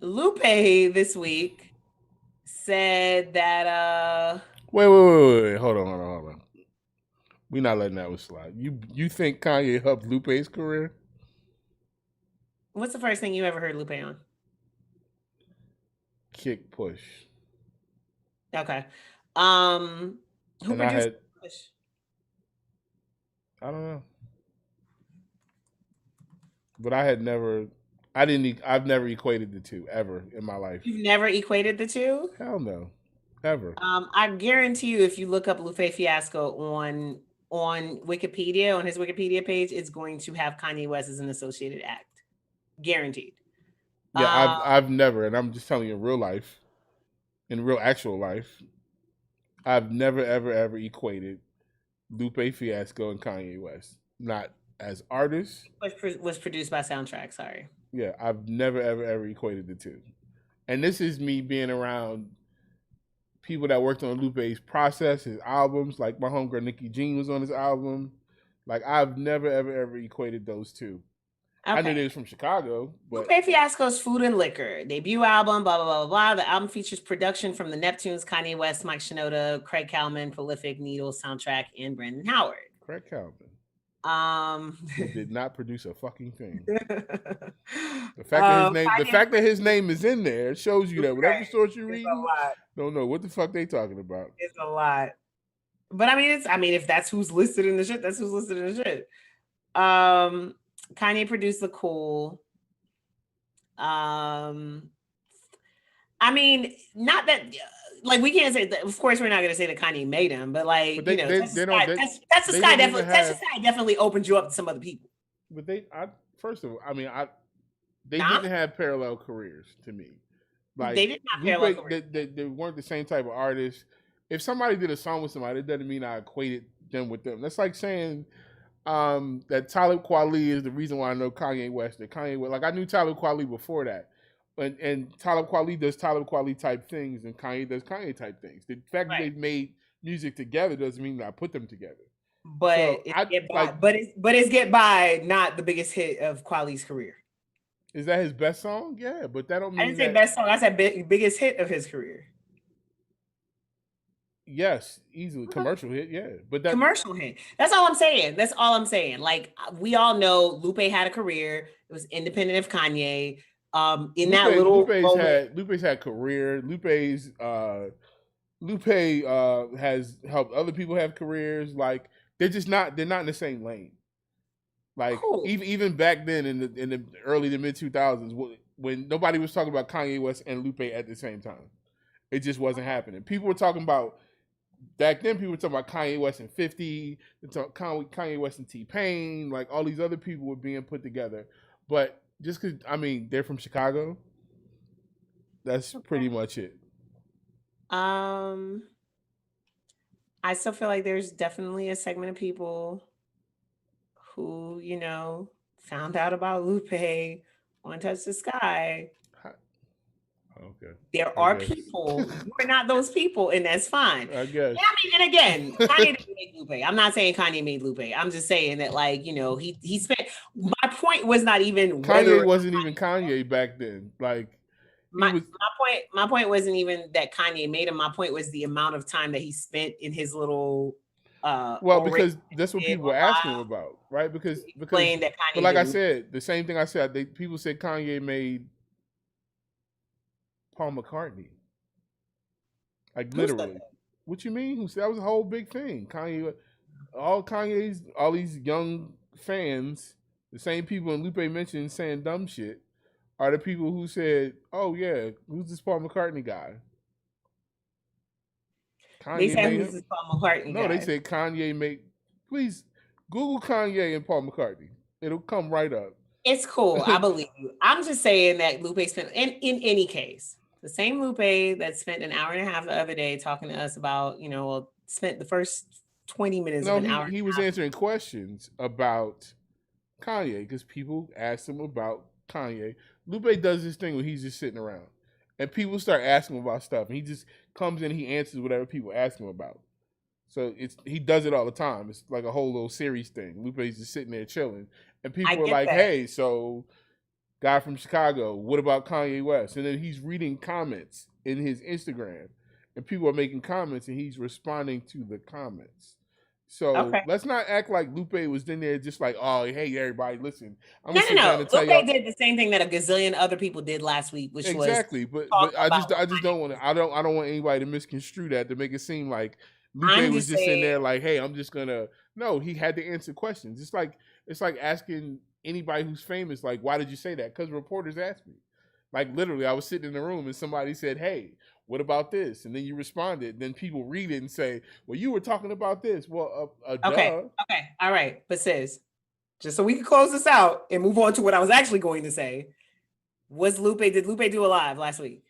Lupe this week said that Wait. Hold on. We're not letting that one slide. You think Kanye helped Lupe's career? what's the first thing you ever heard Lupe on? Kick push. Okay. Who And I produced had, Push? I don't know, but I had never, I didn't, I've never equated the two ever in my life. You've never equated the two? Hell no, ever. I guarantee you, if you look up Lupe Fiasco on Wikipedia, on his Wikipedia page, it's going to have Kanye West as an associated act. Guaranteed. Yeah, Um, I've never, and I'm just telling you, in real life, in real actual life, I've never ever equated Lupe Fiasco and Kanye West. Not as artists. was produced by Soundtrack. Sorry. Yeah, I've never ever equated the two. And this is me being around people that worked on Lupe's process, his albums. Like my homegirl Nikki Jean was on his album. Like I've never ever equated those two. I knew they Okay. was from Chicago, but Lupe Fiasco's Food and Liquor debut album, blah blah blah blah blah. The album features production from the Neptunes, Kanye West, Mike Shinoda, Craig Kalman, Prolific, Needle, Soundtrack, and Brandon Howard. Craig Calvin, Um, who did not produce a fucking thing. um, The fact that his name, the Kanye, fact that his name is in there shows you that whatever right, source you're it's a reading, lot. don't know what the fuck they talking about. It's a lot. But I mean, if that's who's listed in the shit, that's who's listed in the shit. Kanye produced the Cool. I mean, not that like we can't say that, of course we're not gonna say that Kanye made him, but like But they don't That's the they Sky didn't even definitely That's the have. Sky definitely opened you up to some other people. But I first of all, I mean, they Nah, didn't have parallel careers to me. Like they did not parallel Lupe, career. they weren't the same type of artists. If somebody did a song with somebody, it doesn't mean I equated them with them. That's like saying that Talib Kweli is the reason why I know Kanye West. That Kanye West, like I knew Talib Kweli before that, and Talib Kweli does Talib Kweli type things, and Kanye does Kanye type things. The fact that Right. they've made music together doesn't mean that I put them together. But So it's I Get By, like, it's Get By, not the biggest hit of Kweli's career. is that his best song? Yeah, but that don't I mean didn't say that. best song, I said biggest hit of his career. Yes, easily commercial hit. Yeah, but that Commercial hit. That's all I'm saying. That's all I'm saying. Like we all know Lupe had a career. It was independent of Kanye. In that little moment, Lupe's had career. Lupe has helped other people have careers. Like they're not in the same lane. Like cool. even back then in the early to mid 2000s when nobody was talking about Kanye West and Lupe at the same time, it just wasn't happening. People were talking about back then. People were talking about Kanye West and 50, Kanye West and T-Pain, like all these other people were being put together. But just because I mean they're from Chicago, that's pretty much it. Um, I still feel like there's definitely a segment of people who, found out about Lupe on Touch the Sky. Okay. There I are guess. people. You're not those people, and that's fine. I guess. I mean, and again, Kanye didn't make Lupe. I'm not saying Kanye made Lupe. I'm just saying that, like, he spent. My point was not even Kanye wasn't even Kanye back then. Like my was. my point wasn't even that Kanye made him. My point was the amount of time that he spent in his little Well, because that's what people were asking him about, right? Because that but Kanye like I didn't. said, the same thing I said. People said Kanye made Paul McCartney. Like literally. What you mean? Who said that was a whole big thing? All these young fans, the same people in Lupe mentioned saying dumb shit, are the people who said, "Oh yeah, who's this Paul McCartney guy?" They Kanye said made who's him. this Paul McCartney No, they guy? said Kanye made. Please Google Kanye and Paul McCartney. It'll come right up. It's cool. I believe you. I'm just saying that Lupe spent, in any case, the same Lupe that spent an hour and a half the other day talking to us about, spent the first 20 minutes of No, an hour. he was answering questions about Kanye because people asked him about Kanye. Lupe does this thing where he's just sitting around and people start asking him about stuff and he just comes in and he answers whatever people ask him about. So he does it all the time. It's like a whole little series thing. Lupe's just sitting there chilling and people are like, that. Hey, so guy from Chicago, what about Kanye West? And then he's reading comments in his Instagram and people are making comments and he's responding to the comments. So Okay. let's not act like Lupe was in there just like, oh, hey, everybody, listen, I'm No, gonna no, sit down no. and tell Lupe y'all did the same thing that a gazillion other people did last week, which was exactly. talk But about what I just don't Kanye want was to. I don't want anybody to misconstrue that to make it seem like Lupe I'm was just just in saying, there like, hey, I'm just gonna. No, he had to answer questions. It's like asking anybody who's famous, like, why did you say that? Because reporters asked me. Like literally, I was sitting in the room and somebody said, "Hey, what about this?" And then you responded. Then people read it and say, "Well, you were talking about this." Well, okay, duh. okay, all right. But sis, just so we can close this out and move on to what I was actually going to say, did Lupe do a live last week?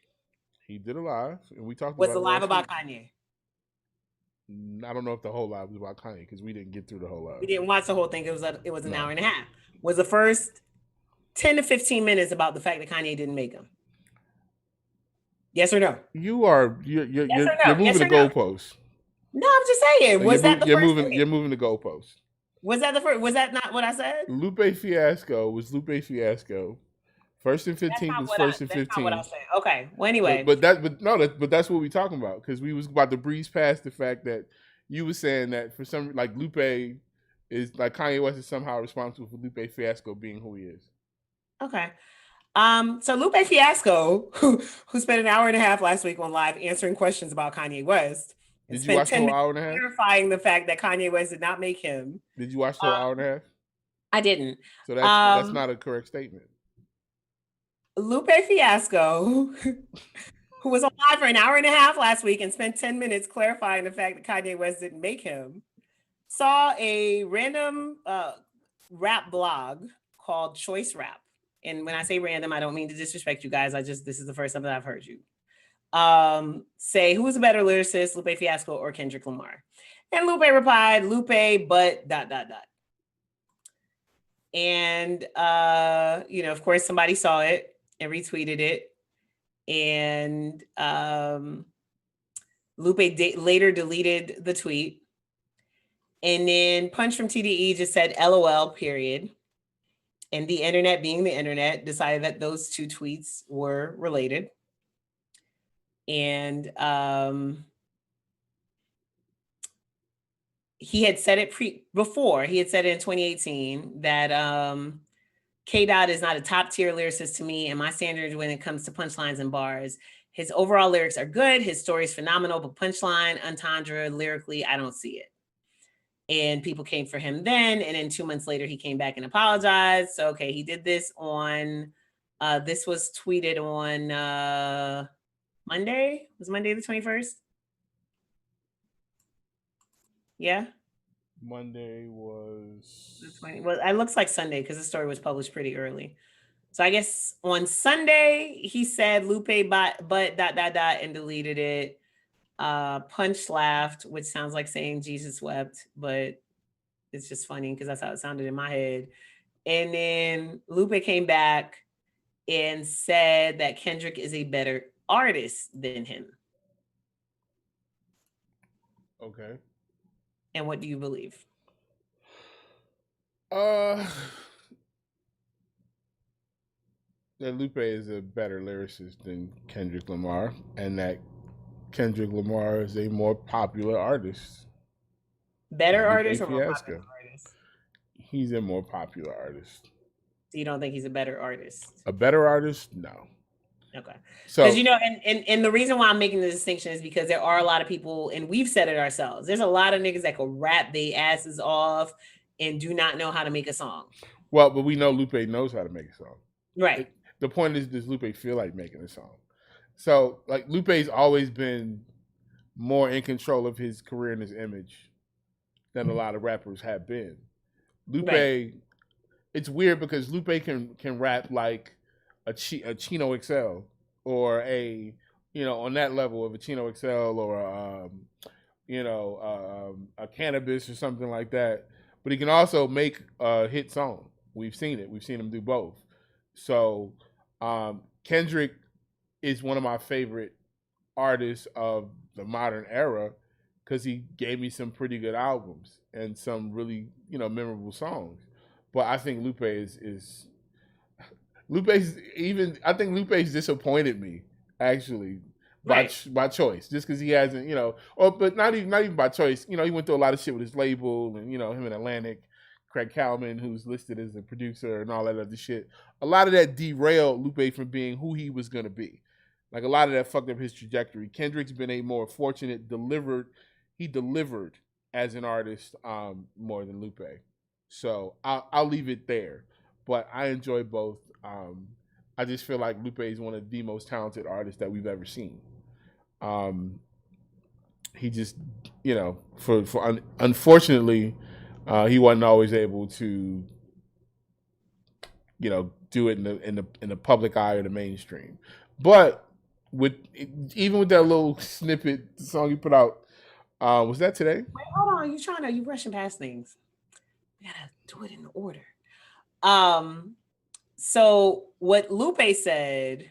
He did a live, and we talked Was about the it live last about week. Kanye? I don't know if the whole live was about Kanye because we didn't get through the whole We live. didn't watch the whole thing. It was an No, hour and a half. Was the first 10 to 15 minutes about the fact that Kanye didn't make him? Yes or no? Yes or you're no? Yes moving the or no? goalposts. No, I'm just saying. Was that the first thing? You're moving the goalposts. Was that the first? Was that not what I said? Lupe Fiasco was Lupe Fiasco. First and 15th was first and That's not what I 15th. said. Okay. Well, anyway, But that's what we talking about because we was about to breeze past the fact that you were saying that for some like Lupe is like Kanye West is somehow responsible for Lupe Fiasco being who he is. okay. So Lupe Fiasco, who spent an hour and a half last week on live answering questions about Kanye West, and Did you spent watch the 10 whole minutes hour and a half? clarifying the fact that Kanye West did not make him. Did you watch the whole hour and a half? I didn't. So that's not a correct statement. Lupe Fiasco, who was on live for an hour and a half last week and spent 10 minutes clarifying the fact that Kanye West didn't make him, saw a random rap blog called Choice Rap. And when I say random, I don't mean to disrespect you guys. This is the first time that I've heard you. Say who's a better lyricist, Lupe Fiasco or Kendrick Lamar? And Lupe replied, Lupe, but ... And of course, somebody saw it and retweeted it. And Lupe later deleted the tweet. And then Punch from TDE just said LOL, period. And the internet, being the internet, decided that those two tweets were related. And he had said it before. He had said it in 2018 that K. Dot is not a top tier lyricist to me, and my standards when it comes to punchlines and bars. His overall lyrics are good. His story is phenomenal, but punchline, entendre, lyrically, I don't see it. And people came for him then, and then 2 months later, he came back and apologized. So, okay, he did this on, this was tweeted on Monday. Was Monday the 21st? Yeah. Monday was The 20, well, it looks like Sunday because the story was published pretty early. So I guess on Sunday he said Lupe but ... and deleted it. Punch laughed, which sounds like saying Jesus wept, but it's just funny because that's how it sounded in my head. And then Lupe came back and said that Kendrick is a better artist than him. okay. And what do you believe? That Lupe is a better lyricist than Kendrick Lamar, and that Kendrick Lamar is a more popular artist. Better artist or more popular Fiasco. artist? He's a more popular artist. So you don't think he's a better artist? A better artist? No. Okay. So Because and the reason why I'm making the distinction is because there are a lot of people, and we've said it ourselves. There's a lot of niggas that can rap their asses off and do not know how to make a song. well, but we know Lupe knows how to make a song. Right. The point is, does Lupe feel like making a song? So, like, Lupe's always been more in control of his career and his image than a lot of rappers have been. Lupe, Right. It's weird because Lupe can rap like a Chino XL or a on that level of a Chino XL or a Cannabis or something like that. But he can also make a hit song. We've seen it. We've seen him do both. So Kendrick is one of my favorite artists of the modern era because he gave me some pretty good albums and some really memorable songs. But I think Lupe's I think Lupe's disappointed me actually by choice, just because he hasn't, but not even by choice. He went through a lot of shit with his label, and him and Atlantic, Craig Kalman, who's listed as a producer and all that other shit. A lot of that derailed Lupe from being who he was gonna be. Like a lot of that fucked up his trajectory. Kendrick's been a more fortunate he delivered as an artist more than Lupe. So I'll leave it there. But I enjoy both. I just feel like Lupe is one of the most talented artists that we've ever seen. He just, unfortunately, he wasn't always able to, do it in the public eye or the mainstream. But even with that little snippet, the song you put out, was that today? Wait, hold on. You rushing past things. You gotta do it in order. So what Lupe said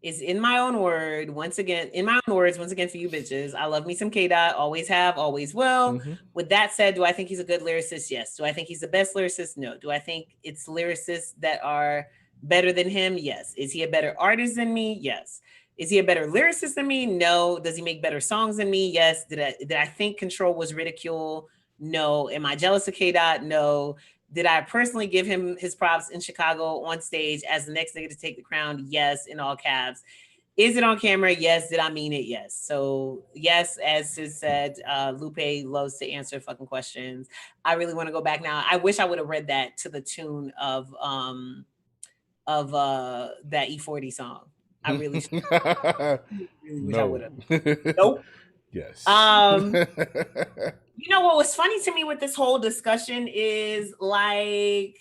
is in my own words, once again for you bitches, I love me some K Dot, always have, always will. Mm-hmm. With that said, do I think he's a good lyricist? Yes. Do I think he's the best lyricist? No. Do I think it's lyricists that are better than him? Yes. Is he a better artist than me? Yes. Is he a better lyricist than me? No. Does he make better songs than me? Yes. Did I think Control was ridicule? No. Am I jealous of K Dot? No. Did I personally give him his props in Chicago on stage as the next nigga to take the crown? Yes, in all caps. Is it on camera? Yes. Did I mean it? Yes. So yes, as Sis said, Lupe loves to answer fucking questions. I really want to go back now. I wish I would have read that to the tune of that E40 song. I really, really wish I would have. Nope. Yes. You know what was funny to me with this whole discussion is like,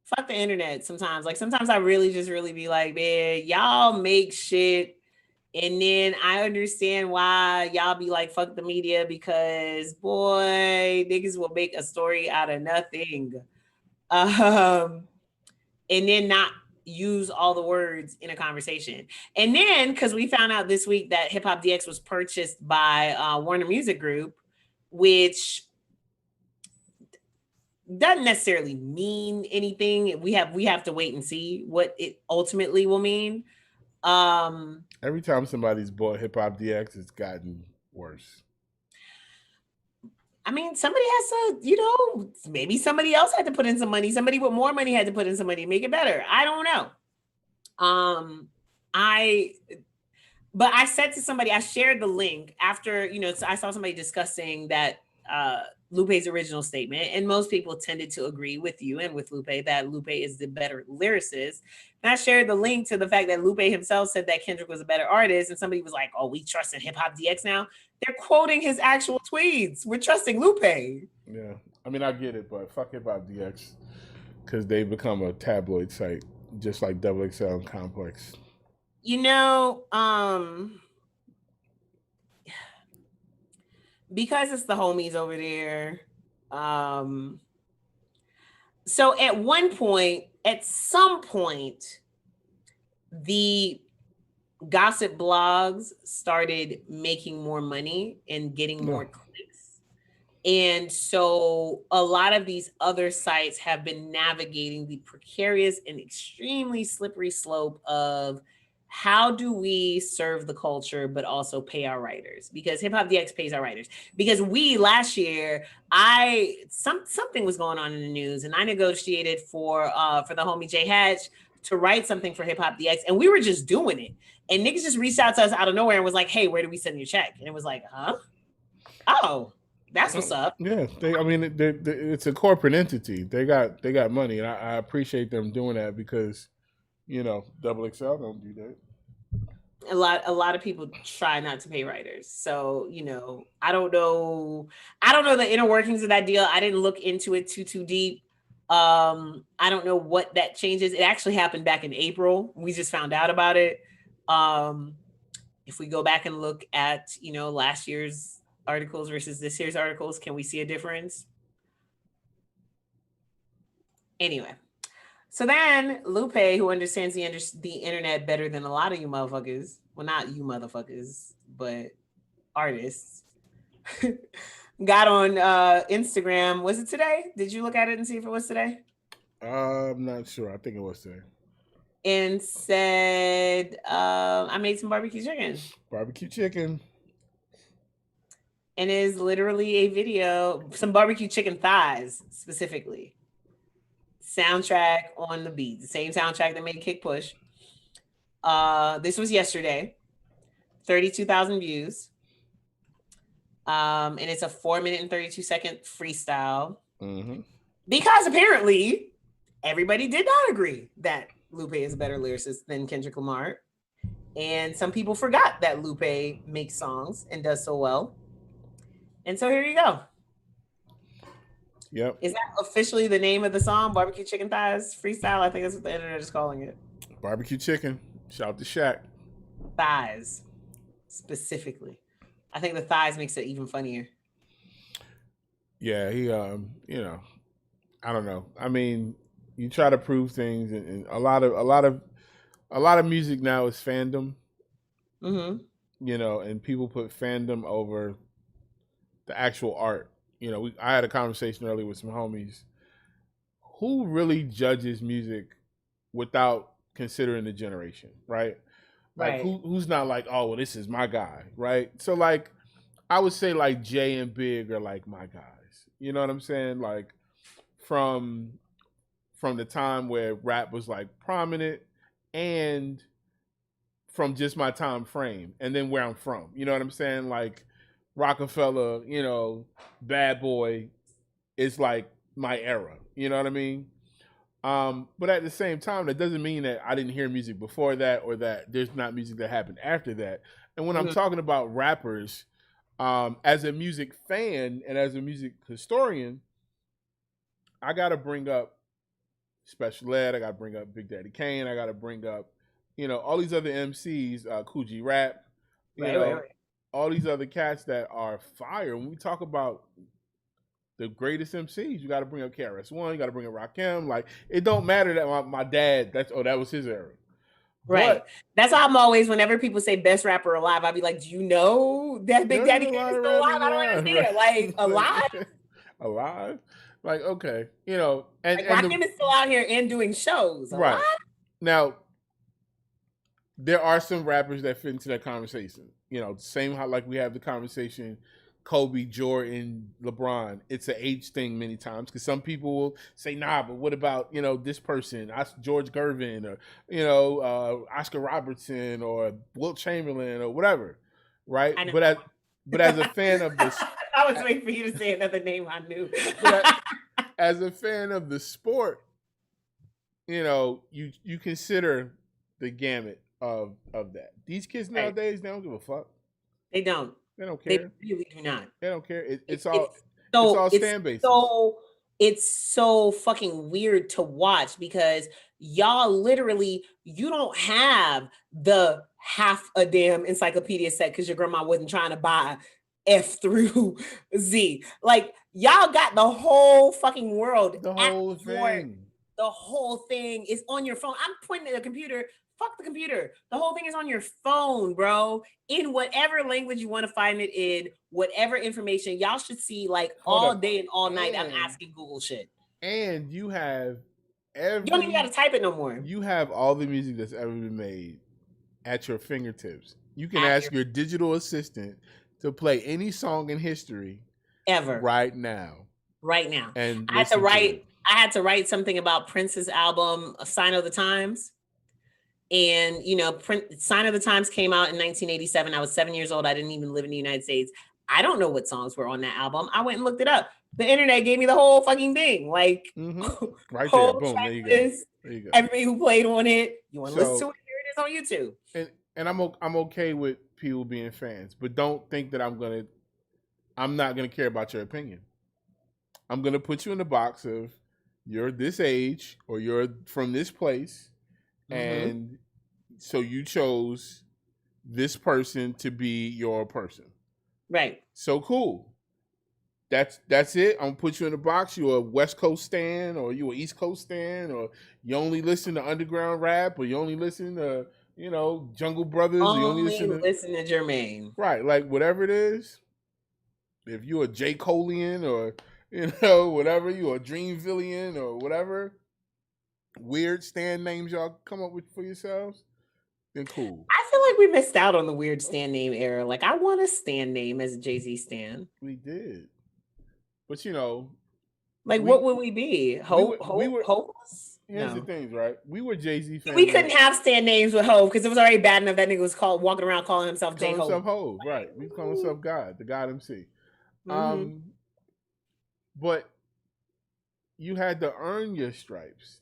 fuck the internet sometimes. Like sometimes I really be like, man, y'all make shit. And then I understand why y'all be like, fuck the media, because boy, niggas will make a story out of nothing. And then not use all the words in a conversation. And then, because we found out this week that Hip Hop DX was purchased by Warner Music Group, which doesn't necessarily mean anything. We have to wait and see what it ultimately will mean. Every time somebody's bought Hip Hop DX, it's gotten worse. I mean, somebody has to, maybe somebody else had to put in some money. Somebody with more money had to put in some money to make it better. I don't know. But I said to somebody, I shared the link after, I saw somebody discussing that Lupe's original statement, and most people tended to agree with you and with Lupe that Lupe is the better lyricist. And I shared the link to the fact that Lupe himself said that Kendrick was a better artist, and somebody was like, "Oh, we trust in Hip Hop DX now." They're quoting his actual tweets. We're trusting Lupe. Yeah, I mean, I get it, but fuck Hip Hop DX because they become a tabloid site, just like XXL and Complex. Because it's the homies over there. So at some point, the gossip blogs started making more money and getting more clicks. And so a lot of these other sites have been navigating the precarious and extremely slippery slope of how do we serve the culture, but also pay our writers? Because Hip Hop DX pays our writers. Because last year, something was going on in the news, and I negotiated for the homie Jay Hatch to write something for Hip Hop DX, and we were just doing it. And niggas just reached out to us out of nowhere and was like, "Hey, where do we send your check?" And it was like, "Huh? Oh, that's what's up." Yeah, it's a corporate entity. They got money, and I appreciate them doing that because, XXL don't do that. A lot of people try not to pay writers. So, I don't know the inner workings of that deal. I didn't look into it too deep. I don't know what that changes. It actually happened back in April. We just found out about it. If we go back and look at, last year's articles versus this year's articles, can we see a difference? Anyway. So then Lupe, who understands the internet better than a lot of you motherfuckers, well, not you motherfuckers, but artists, got on Instagram. Was it today? Did you look at it and see if it was today? I'm not sure. I think it was today. and said, I made some barbecue chicken. Barbecue chicken. And it is literally a video, some barbecue chicken thighs specifically. Soundtrack on the beat, the same soundtrack that made Kick Push. This was yesterday, 32,000 views. And it's a 4-minute and 32-second freestyle. Mm-hmm. Because apparently everybody did not agree that Lupe is a better lyricist than Kendrick Lamar. And some people forgot that Lupe makes songs and does so well. And so here you go. Yep. Is that officially the name of the song, Barbecue Chicken Thighs Freestyle? I think that's what the internet is calling it. Barbecue chicken. Shout out to Shaq. Thighs, specifically. I think the thighs makes it even funnier. Yeah, he you know, I don't know. I mean, you try to prove things, and a lot of music now is fandom. Mm-hmm. You know, and people put fandom over the actual art. You know, I had a conversation earlier with some homies. Who really judges music without considering the generation, right? Like, Right. who's not like, oh, well, this is my guy, right? So, like, I would say like Jay and Big are like my guys. You know what I'm saying? Like, from the time where rap was like prominent, and from just my time frame, and then where I'm from. You know what I'm saying? Like, Rockefeller, you know, Bad Boy is like my era. You know what I mean? But at the same time, that doesn't mean that I didn't hear music before that, or that there's not music that happened after that. And when I'm talking about rappers, as a music fan and as a music historian, I got to bring up Special Ed. I got to bring up Big Daddy Kane. I got to bring up, you know, all these other MCs, Coogee Rap, you know, Right. all these other cats that are fire. When we talk about the greatest MCs, you got to bring up KRS-One, you got to bring up Rakim. Like, it don't matter that my dad, that was his era. Right. That's how I'm always, whenever people say best rapper alive, I'd be like, do you know that Big Daddy Kane is still alive? I don't understand. Like, alive? Alive? Like, okay. You know, and like, Rakim is still out here and doing shows. Alive? Right. Now, there are some rappers that fit into that conversation. You know, same how like we have the conversation Kobe, Jordan, LeBron. It's an age thing many times because some people will say, nah, but what about, you know, this person, George Gervin, or, you know, Oscar Robertson, or Wilt Chamberlain, or whatever, right? But as a fan of this, I was waiting for you to say another name I knew. As a fan of the sport, you know, you consider the gamut of that. These kids nowadays, they don't give a fuck. They don't. They don't care. They really do not. They don't care. It's all fan bases. So it's so fucking weird to watch because y'all literally, you don't have the half a damn encyclopedia set because your grandma wasn't trying to buy F through Z. Like, y'all got the whole fucking world. The whole thing. The whole thing is on your phone. I'm pointing at the computer. Fuck the computer. The whole thing is on your phone, bro. In whatever language you want to find it in, whatever information. Y'all should see like all day and all night. I'm asking Google shit. And you have you don't even got to type it no more. You have all the music that's ever been made at your fingertips. You can ask your digital assistant to play any song in history ever right now. Right now. And I had to write something about Prince's album, A Sign of the Times. And, you know, Sign of the Times came out in 1987. I was 7 years old. I didn't even live in the United States. I don't know what songs were on that album. I went and looked it up. The internet gave me the whole fucking thing. Like, right there. Boom. There you go. There you go. Everybody who played on it. You want to listen to it? Here it is on YouTube. And I'm okay with people being fans, but don't think that I'm not gonna care about your opinion. I'm gonna put you in the box of you're this age or you're from this place. And so you chose this person to be your person. Right. So cool. That's it. I'm gonna put you in the box. You're a West Coast stan, or you an East Coast stan, or you only listen to underground rap, or you only listen to, you know, Jungle Brothers. Only you only listen to Jermaine. Right. Like, whatever it is. If you're a J. Coleian, or, you know, whatever, you're a Dreamvillian or whatever, weird stand names y'all come up with for yourselves, then cool. I feel like we missed out on the weird stand name era. Like, I want a stand name as a Jay-Z stan. We did, but you know, Like, what we would we be? we were. Hopeless? Here's the No. things, right? We were Jay-Z We fans when couldn't have stand names with Hove because it was already bad enough that nigga was called walking around calling himself J calling Hope. himself Hove, right? We call himself God, the God MC. Mm-hmm. But you had to earn your stripes,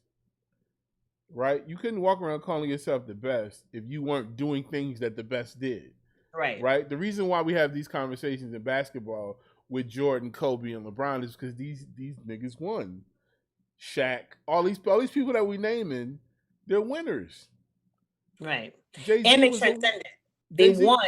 right? You couldn't walk around calling yourself the best if you weren't doing things that the best did, Right. right? The reason why we have these conversations in basketball with Jordan, Kobe, and LeBron is because these niggas won. Shaq, all these people that we naming, they're winners. Right. Jay-Z and they was transcended. They Jay-Z, won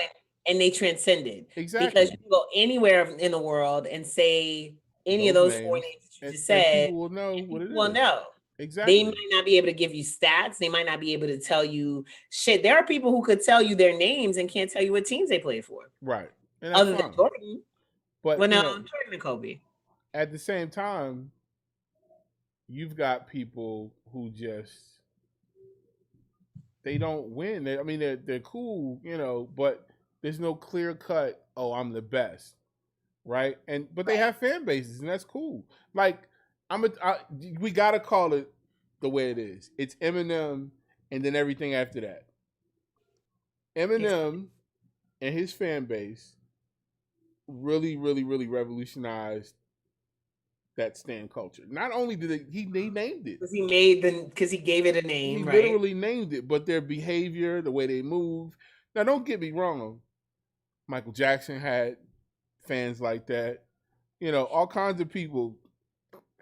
and they transcended. exactly. Because you can go anywhere in the world and say any of those four names that you just said, and people will know what it is. Well, no. Exactly. They might not be able to give you stats. They might not be able to tell you shit. There are people who could tell you their names and can't tell you what teams they play for. Right. Other than Jordan. But well, no, Jordan and Kobe. At the same time, you've got people who just they don't win. They're cool, you know, but there's no clear cut, oh, I'm the best. Right? But they have fan bases, and that's cool. Like we gotta call it the way it is. It's Eminem and then everything after that. Eminem and his fan base really, really, really revolutionized that stan culture. Not only did he named it because he gave it a name. He right? literally named it, but their behavior, the way they move. Now, don't get me wrong. Michael Jackson had fans like that. You know, all kinds of people.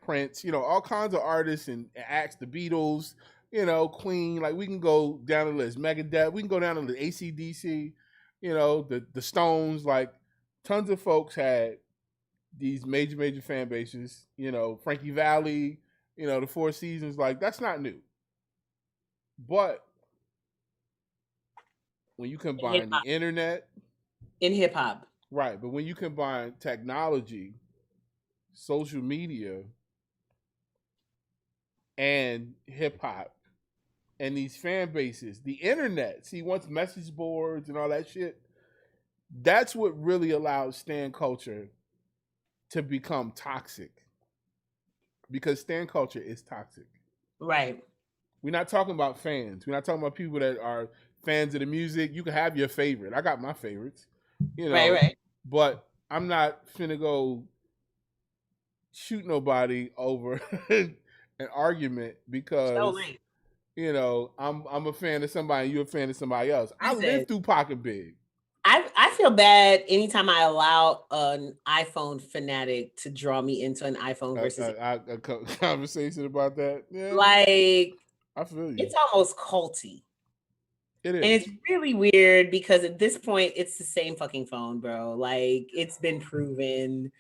Prince, you know, all kinds of artists and acts, the Beatles, you know, Queen, like we can go down the list, Megadeth, we can go down to the AC/DC, you know, the Stones, like tons of folks had these major fan bases, you know, Frankie Valli, you know, the Four Seasons, like that's not new. But when you combine the internet in hip hop, right, but when you combine technology, social media, and hip hop and these fan bases, the internet, see, once message boards and all that shit, that's what really allowed stan culture to become toxic. Because stan culture is toxic. Right. We're not talking about fans. We're not talking about people that are fans of the music. You can have your favorite. I got my favorites. You know. Right. But I'm not finna go shoot nobody over an argument because you know I'm a fan of somebody and you're a fan of somebody else. I lived through Pac and Big. I feel bad anytime I allow an iPhone fanatic to draw me into an iPhone versus a conversation about that. Yeah. Like I feel you. It's almost culty. It is. And it's really weird because at this point it's the same fucking phone, bro. Like it's been proven.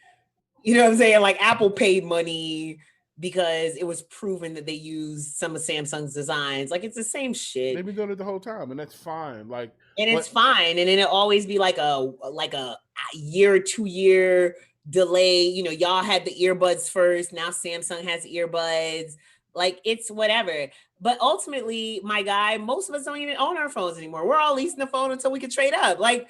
You know what I'm saying? Like Apple paid money because it was proven that they used some of Samsung's designs. Like it's the same shit. They've been doing it the whole time, and that's fine. Like, it's fine, and then it always be like a year, 2 year delay. You know, y'all had the earbuds first. Now Samsung has earbuds. Like it's whatever. But ultimately, my guy, most of us don't even own our phones anymore. We're all leasing the phone until we can trade up. Like,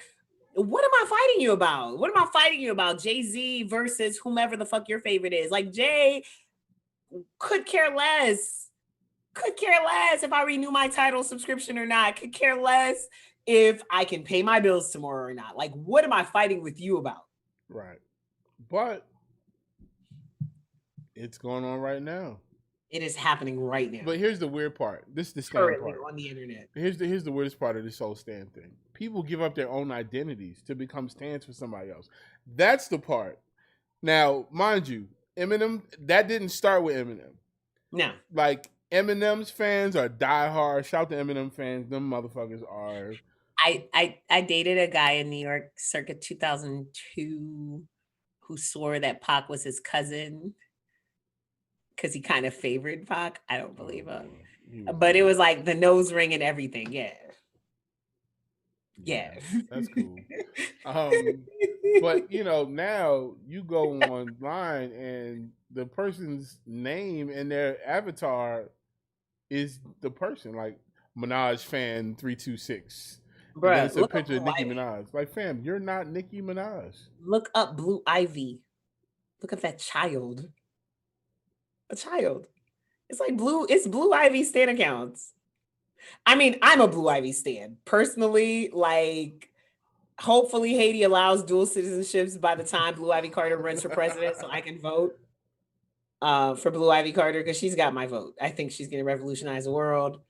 what am I fighting you about? What am I fighting you about? Jay-Z versus whomever the fuck your favorite is. Like Jay could care less. Could care less if I renew my Tidal subscription or not. Could care less if I can pay my bills tomorrow or not. Like, what am I fighting with you about? Right. But it's going on right now. It is happening right now. But here's the weird part. This is the stan part. On the internet. Here's the weirdest part of this whole stan thing. People give up their own identities to become stans for somebody else. That's the part. Now, mind you, Eminem, that didn't start with Eminem. No. Like, Eminem's fans are diehard. Shout to Eminem fans. Them motherfuckers are. I dated a guy in New York circa 2002 who swore that Pac was his cousin because he kind of favored Pac. I don't believe him. But it was like the nose ring and everything. Yeah. That's cool. But, you know, now you go online and the person's name and their avatar is the person. Like Minaj fan 326. And then Bruh, it's a look up picture of Blue Nicki Ivy. Minaj. Like, fam, you're not Nicki Minaj. Look up Blue Ivy. Look at that child. A child. It's like it's Blue Ivy stan accounts. I mean, I'm a Blue Ivy stan. Personally, like, hopefully Haiti allows dual citizenships by the time Blue Ivy Carter runs for president so I can vote for Blue Ivy Carter because she's got my vote. I think she's going to revolutionize the world.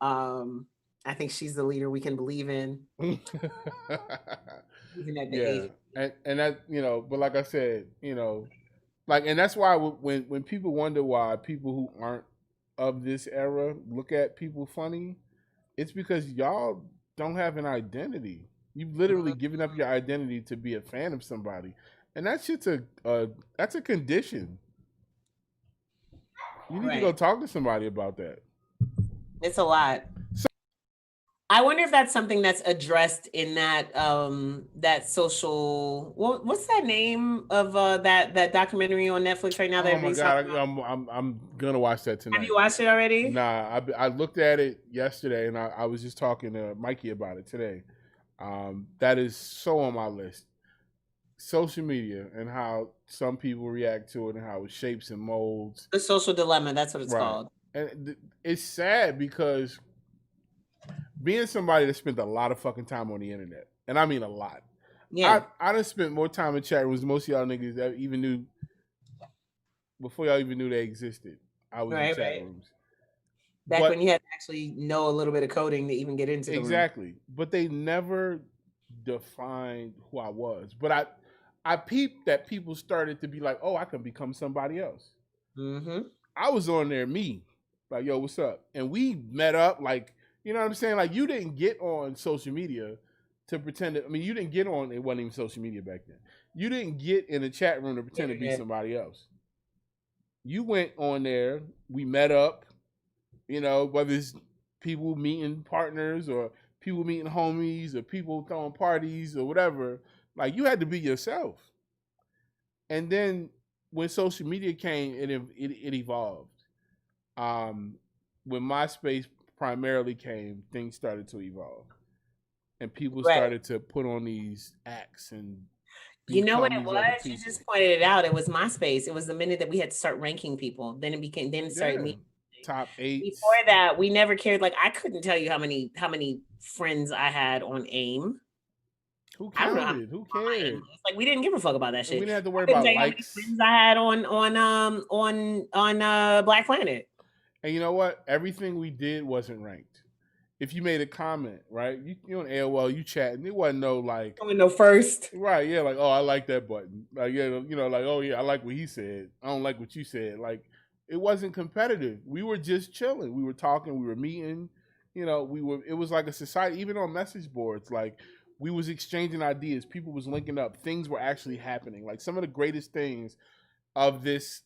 I think she's the leader we can believe in. Even at the age. And that, you know, but like I said, you know, like, and that's why when people wonder why people who aren't of this era look at people funny, it's because y'all don't have an identity. You've literally given up your identity to be a fan of somebody, and that shit's that's a condition. You need to go talk to somebody about that. It's a lot. I wonder if that's something that's addressed in that that social. What's that name of that documentary on Netflix right now? Oh my god, I'm gonna watch that tonight. Have you watched it already? Nah, I looked at it yesterday, and I was just talking to Mikey about it today. That is so on my list. Social media and how some people react to it and how it shapes and molds. The Social Dilemma, that's what it's called. And it's sad because being somebody that spent a lot of fucking time on the internet, and I mean a lot. Yeah. I done spent more time in chat rooms than most of y'all niggas that even knew before y'all even knew they existed. I was in chat rooms. Back when you had to actually know a little bit of coding to even get into the room. But they never defined who I was. But I peeped that people started to be like, oh, I can become somebody else. Mm-hmm. I was on there, me, like, yo, what's up? And we met up, like, you know what I'm saying? Like, you didn't get on social media to pretend to, I mean, you didn't get on, it wasn't even social media back then. You didn't get in a chat room to pretend to be somebody else. You went on there, we met up, you know, whether it's people meeting partners or people meeting homies or people throwing parties or whatever. Like, you had to be yourself. And then when social media came, it evolved. When MySpace primarily came, things started to evolve. And people started to put on these acts and you know what it was? You just pointed it out. It was MySpace. It was the minute that we had to start ranking people. Then it started meeting top 8. Before that, we never cared. Like, I couldn't tell you how many friends I had on AIM. Who counted? Who cared? It's like we didn't give a fuck about that shit. We didn't have to worry about likes. How many friends I had on Black Planet. And you know what? Everything we did wasn't ranked. If you made a comment, right? You on AOL, you chatting. It wasn't no like. No first. Right? Yeah. Like, oh, I like that button. Like, yeah, you know, like, oh yeah, I like what he said. I don't like what you said. Like, it wasn't competitive. We were just chilling. We were talking. We were meeting. You know, it was like a society. Even on message boards, like, we was exchanging ideas. People was linking up. Things were actually happening. Like, some of the greatest things of this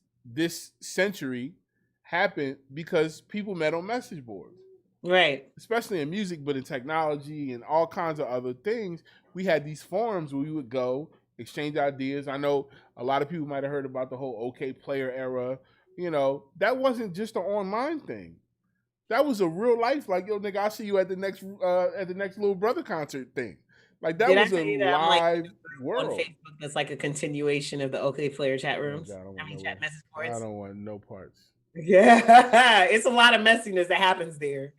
century happened because people met on message boards. Right. Especially in music, but in technology and all kinds of other things. We had these forums where we would go, exchange ideas. I know a lot of people might have heard about the whole OK Player era. You know, that wasn't just an online thing. That was a real life, like, yo, nigga, I'll see you at the next Little Brother concert thing. Like, that was a live world. On Facebook, that's like a continuation of the OK Player chat rooms. Chat message boards. I don't want no parts. Yeah, it's a lot of messiness that happens there.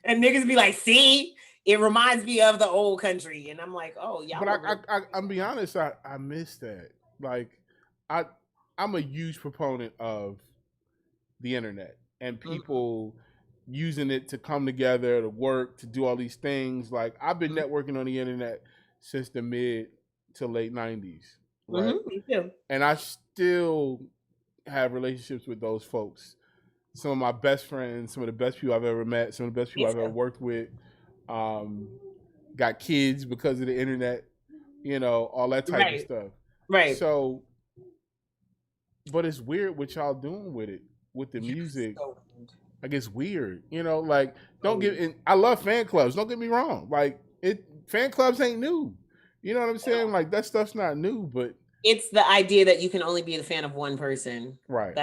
And niggas be like, see, it reminds me of the old country. And I'm like, oh, yeah. But I'm be honest, I miss that. Like, I'm a huge proponent of the internet and people using it to come together, to work, to do all these things. Like, I've been networking on the internet since the mid to late 90s. Right? Me too. And I still have relationships with those folks. Some of my best friends, some of the best people I've ever met, some of the best people I've ever worked with, got kids because of the internet, you know, all that type of stuff. Right. So, but it's weird what y'all doing with it, with the music. Like, it's weird, you know, like, I love fan clubs. Don't get me wrong. Like, fan clubs ain't new. You know what I'm saying? Like, that stuff's not new, but it's the idea that you can only be the fan of one person. Right.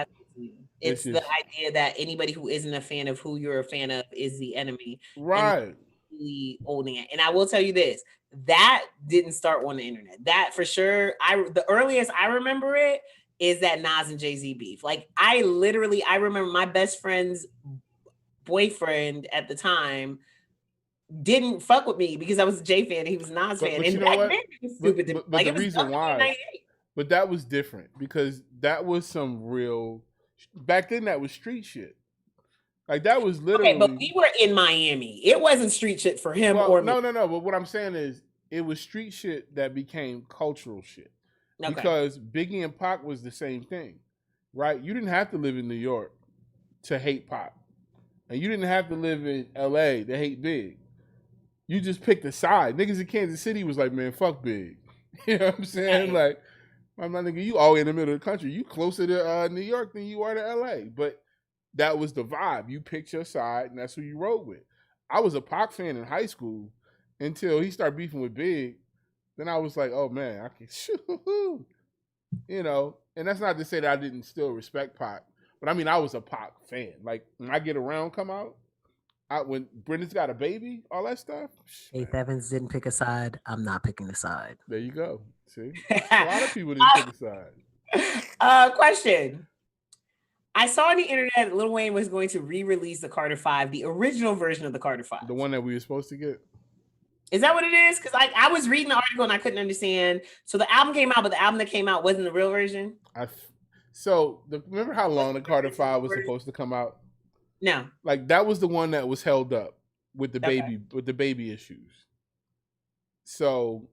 It's the idea that anybody who isn't a fan of who you're a fan of is the enemy. Right. Really owning it. And I will tell you this, that didn't start on the internet. That for sure, the earliest I remember it is that Nas and Jay-Z beef. Like I remember my best friend's boyfriend at the time didn't fuck with me because I was a Jay fan and he was a Nas fan. But and you know what? Stupid. But like the it was reason why, but that was different because that was some real. Back then, that was street shit. Like that was literally. Okay, but we were in Miami. It wasn't street shit for him or me. No. But what I'm saying is, it was street shit that became cultural shit. Okay. Because Biggie and Pac was the same thing, right? You didn't have to live in New York to hate Pac, and you didn't have to live in L.A. to hate Big. You just picked a side. Niggas in Kansas City was like, man, fuck Big. You know what I'm saying? Right. Like, I'm not nigga, you all in the middle of the country. You closer to New York than you are to LA. But that was the vibe. You picked your side, and that's who you rode with. I was a Pac fan in high school until he started beefing with Big. Then I was like, oh man, I can shoot. You know, and that's not to say that I didn't still respect Pac. But I mean, I was a Pac fan. Like, when I Get Around come out, when Brenda's Got a Baby, all that stuff. Faith Evans didn't pick a side. I'm not picking a side. There you go. See, a lot of people didn't pick a side. Question. I saw on the internet Lil Wayne was going to re-release the Carter 5, the original version of the Carter 5. The one that we were supposed to get. Is that what it is? Because I was reading the article and I couldn't understand. So the album came out, but the album that came out wasn't the real version? Remember how long the Carter 5 was supposed to come out? No. Like that was the one that was held up with the baby issues. So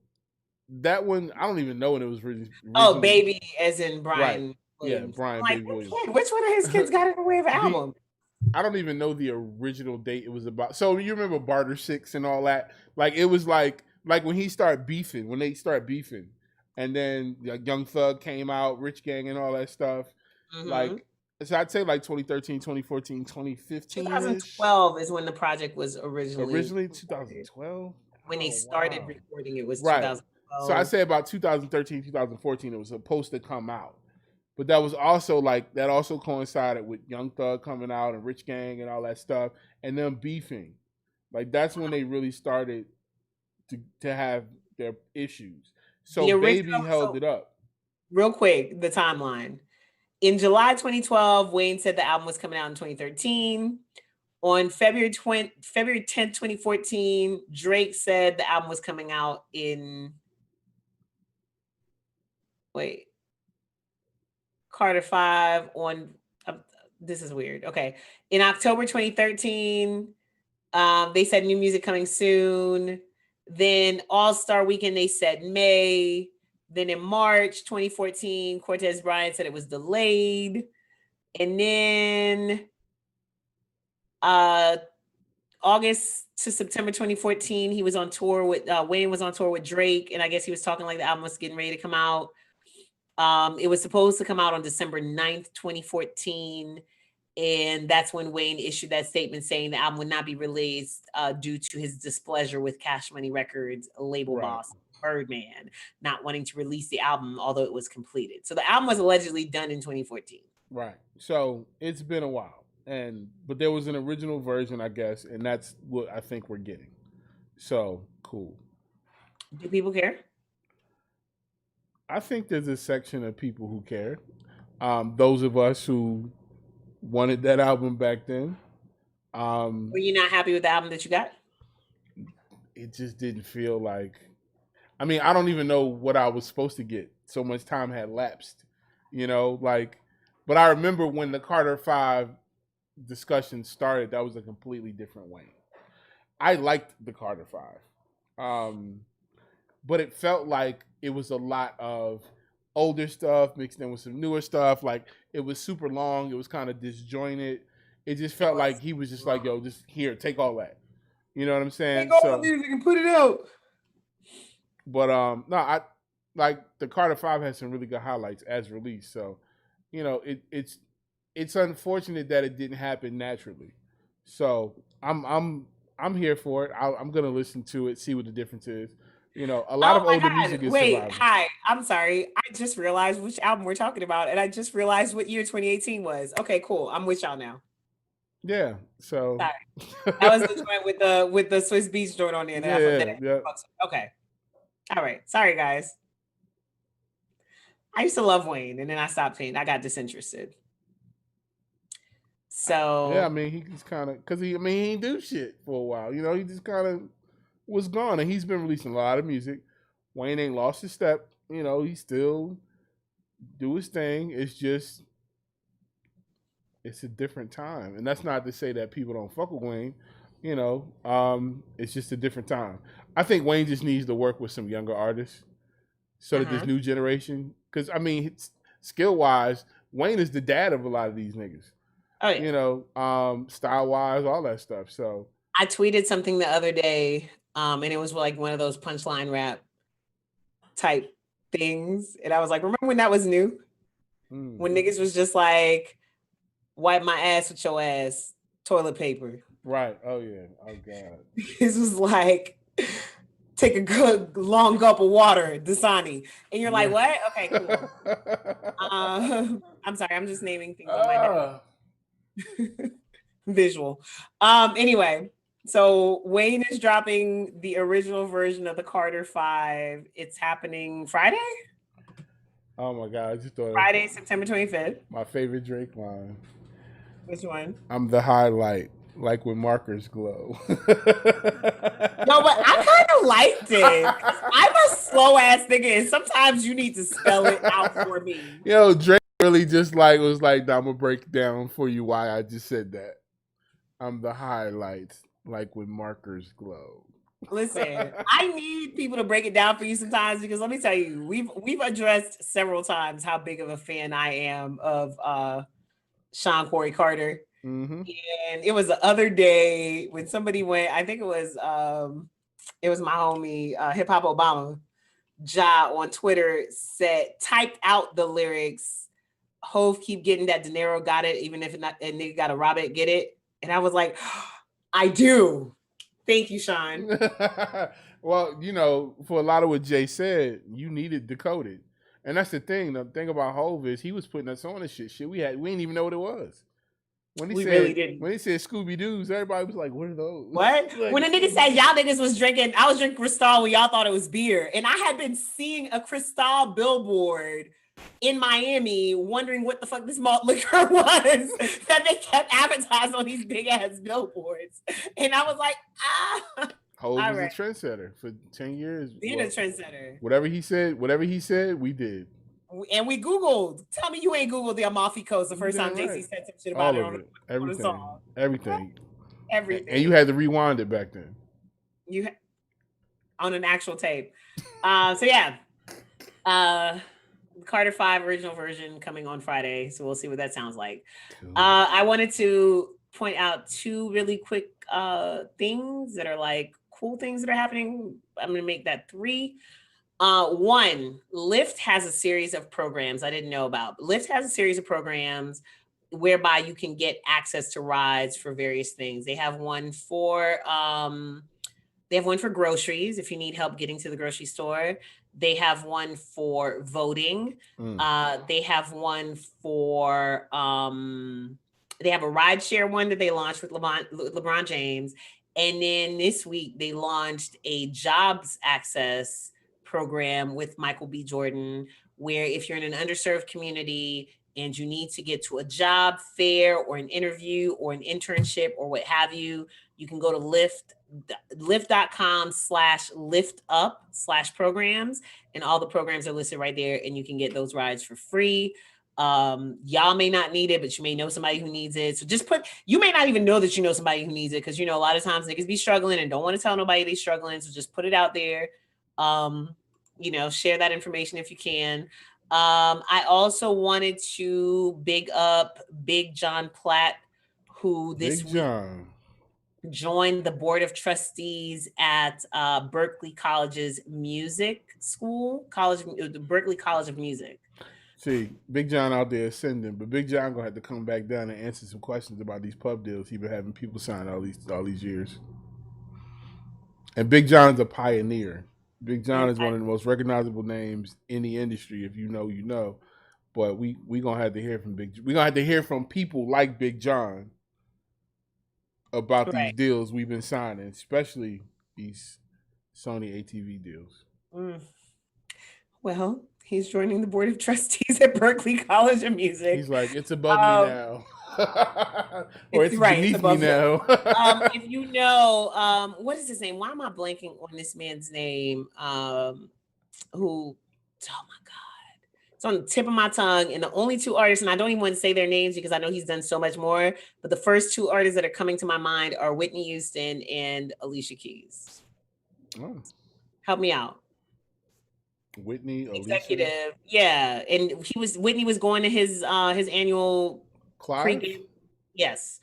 that one, I don't even know when it was released. Oh, baby, as in Brian. Right. Williams. Yeah, Brian Baby Williams. Which one of his kids got in the way of an album? I don't even know the original date it was about. So you remember Barter 6 and all that? Like it was like when he started beefing, when they started beefing, and then Young Thug came out, Rich Gang and all that stuff. Mm-hmm. Like, so I'd say like 2013, 2014, 2015. 2012 is when the project was originally 2012. When they started recording it was 2012. So I'd say about 2013, 2014, it was supposed to come out. But that was also that also coincided with Young Thug coming out and Rich Gang and all that stuff and them beefing. Like that's when they really started to have their issues. So Baby held it up. Real quick, the timeline. In July 2012, Wayne said the album was coming out in 2013. On February 10th, 2014, Drake said the album was coming out in Carter 5 on this is weird. Okay. In October 2013, they said new music coming soon. Then All-Star Weekend, they said May. Then in March 2014, Cortez Bryant said it was delayed. And then August to September 2014, he was on tour with Wayne was on tour with Drake, and I guess he was talking like the album was getting ready to come out. It was supposed to come out on December 9th, 2014. And that's when Wayne issued that statement saying the album would not be released due to his displeasure with Cash Money Records label boss Birdman not wanting to release the album, although it was completed. So the album was allegedly done in 2014. Right. So it's been a while. But there was an original version, I guess, and that's what I think we're getting. So cool. Do people care? I think there's a section of people who care. Those of us who wanted that album back then. Were you not happy with the album that you got? It just didn't feel like. I mean, I don't even know what I was supposed to get. So much time had lapsed, But I remember when the Carter 5 discussion started, that was a completely different Wayne. I liked the Carter 5. But it felt like it was a lot of older stuff mixed in with some newer stuff. Like it was super long. It was kind of disjointed. It just felt like he was just like, yo, just here, take all that. You know what I'm saying? Take all the music and put it out. But no, I like the Carter 5 has some really good highlights as released. So, it's unfortunate that it didn't happen naturally. So I'm here for it. I'm gonna listen to it, see what the difference is. You know, a lot Oh of my older God. music is Wait, surviving. hi. I'm sorry. I just realized which album we're talking about, and I just realized what year 2018 was. Okay, cool. I'm with y'all now. Yeah. So. Sorry. That was the joint with the Swiss Beats joint on there Yeah. Yeah. okay. All right. Sorry, guys. I used to love Wayne, and then I stopped paying. I got disinterested. Yeah. I So mean, he just kind of because he ain't do shit for a while. You know, he just kind of was gone, and he's been releasing a lot of music. Wayne ain't lost his step. You know, he still do his thing. It's just it's a different time, and that's not to say that people don't fuck with Wayne. You know, it's just a different time. I think Wayne just needs to work with some younger artists so that this new generation, because I mean, skill wise, Wayne is the dad of a lot of these niggas. oh yeah. You know, style wise, all that stuff. So I tweeted something the other day, and it was like one of those punchline rap type things. And I was like, remember when that was new? When niggas was just like, wipe my ass with your ass, toilet paper. Right. Oh yeah. Oh god. This was like, take a good long gulp of water, Dasani. And you're like, what? Okay, cool. I'm sorry, I'm just naming things on my note. Visual. Anyway, so Wayne is dropping the original version of the Carter 5. It's happening Friday? Oh my god, I just thought Friday, September 25th. My favorite Drake line. Which one? I'm the highlight, like when markers glow. No, but I kind of liked it. I'm a slow ass nigga, and sometimes you need to spell it out for me. Yo, Drake really just like was like, I'm gonna break down for you why I just said that. I'm the highlight, like when markers glow. Listen, I need people to break it down for you sometimes because let me tell you, we've addressed several times how big of a fan I am of Sean Corey Carter. Mm-hmm. And it was the other day when somebody went, I think it was my homie Hip Hop Obama, Ja on Twitter typed out the lyrics, Hove keep getting that De Niro got it, even if not a nigga gotta rob it, get it. And I was like, I do. Thank you, Sean. Well, you know, for a lot of what Jay said, you needed decoded. And that's the thing. The thing about Hove is he was putting us on this shit. We didn't even know what it was. When he really didn't. When he said Scooby Doo's, everybody was like, "What are those?" What? Like, when the nigga said y'all niggas was drinking, I was drinking Cristal when y'all thought it was beer, and I had been seeing a Cristal billboard in Miami, wondering what the fuck this malt liquor was that they kept advertising on these big ass billboards, and I was like, Hove was a trendsetter for 10 years. Being a trendsetter. Whatever he said, we did. And we Googled. Tell me you ain't Googled the Amalfi Coast the first time JC said some shit about all it. Everything. Everything. And you had to rewind it back then. On an actual tape. So yeah. Carter 5 original version coming on Friday. So we'll see what that sounds like. Cool. I wanted to point out two really quick things that are like cool things that are happening. I'm going to make that 3. One, Lyft has a series of programs I didn't know about. Lyft has a series of programs whereby you can get access to rides for various things. They have one for groceries if you need help getting to the grocery store. They have one for voting. They have one for they have a rideshare one that they launched with LeBron James. And then this week they launched a jobs access program with Michael B. Jordan, where if you're in an underserved community and you need to get to a job fair or an interview or an internship or what have you, you can go to lyft.com/liftup/programs, and all the programs are listed right there, and you can get those rides for free. Y'all may not need it, but you may know somebody who needs it. So you may not even know that you know somebody who needs it, because a lot of times niggas be struggling and don't want to tell nobody they're struggling. So just put it out there. Share that information if you can. I also wanted to big up Big John Platt, who this week joined the board of trustees at Berklee College's music school, the Berklee College of Music. See, Big John out there ascending, but Big John gonna have to come back down and answer some questions about these pub deals he been having people sign all these years. And Big John's a pioneer. Big John is one of the most recognizable names in the industry. If you know, you know. But we gonna have to hear from we gonna have to hear from people like Big John about these Right. deals we've been signing, especially these Sony ATV deals. Mm. Well, he's joining the board of trustees at Berklee College of Music. He's like, it's above me now. Or it's right, beneath it's me above now. If you know, what is his name? Why am I blanking on this man's name? Who, oh my God, it's on the tip of my tongue. And the only two artists, and I don't even want to say their names because I know he's done so much more, but the first two artists that are coming to my mind are Whitney Houston and Alicia Keys. Oh. Help me out. Whitney, Executive, Alicia. yeah. And Whitney was going to his annual Clive? Yes.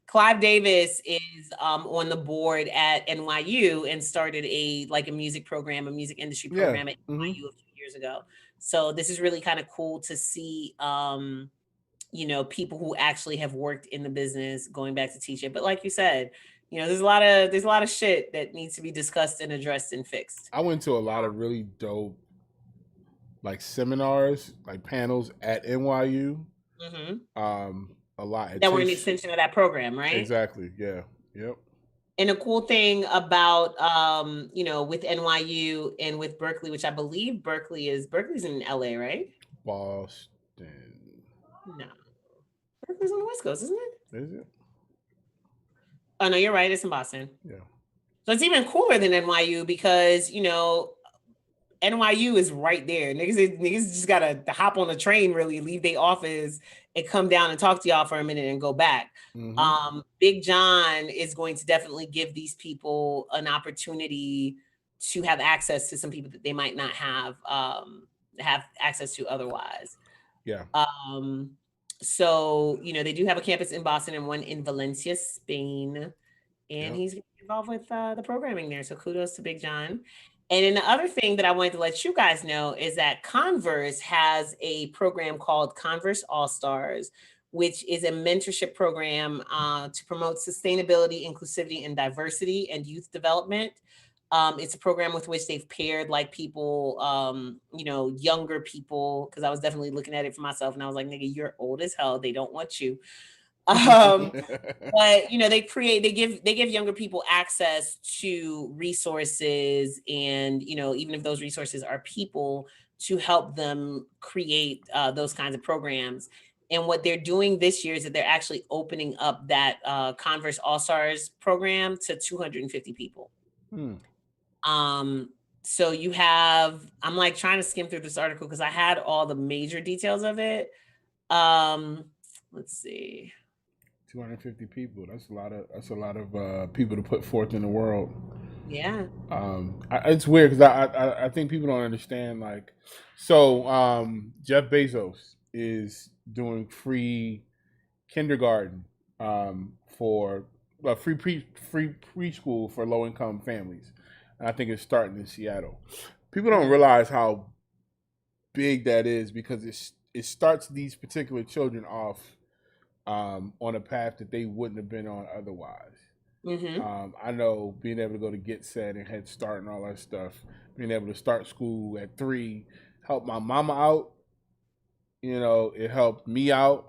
Clive Davis is on the board at NYU and started a music program, a music industry program at NYU a few years ago. So this is really kind of cool to see, you know, people who actually have worked in the business going back to teach it. But like you said, you know, there's a lot of shit that needs to be discussed and addressed and fixed. I went to a lot of really dope seminars, panels at NYU. Mm-hmm. A lot that were an extension of that program, right? Exactly. Yeah. Yep. And a cool thing about you know, with NYU and with Berklee, which I believe Berklee's in LA, right? Boston. No. Berklee's on the West Coast, isn't it? Is it? Oh no, you're right. It's in Boston. Yeah. So it's even cooler than NYU because, you know, NYU is right there. Niggas just gotta hop on the train, really leave their office and come down and talk to y'all for a minute and go back. Mm-hmm. Big John is going to definitely give these people an opportunity to have access to some people that they might not have access to otherwise. Yeah. So, you know, they do have a campus in Boston and one in Valencia, Spain, and he's involved with the programming there. So kudos to Big John. And then the other thing that I wanted to let you guys know is that Converse has a program called Converse All-Stars, which is a mentorship program to promote sustainability, inclusivity, and diversity and youth development. It's a program with which they've paired people, you know, younger people, because I was definitely looking at it for myself and I was like, nigga, you're old as hell. They don't want you. But you know, they give younger people access to resources, and you know, even if those resources are people, to help them create those kinds of programs. And what they're doing this year is that they're actually opening up that Converse All-Stars program to 250 people. So you have, I'm trying to skim through this article because I had all the major details of it. Let's see. 250 people. That's a lot of people to put forth in the world. Yeah. It's weird because I think people don't understand. Jeff Bezos is doing free kindergarten for free preschool for low income families, and I think it's starting in Seattle. People don't realize how big that is because it starts these particular children off on a path that they wouldn't have been on otherwise. Mm-hmm. I know being able to go to Get Set and Head Start and all that stuff, being able to start school at 3, helped my mama out. You know, it helped me out.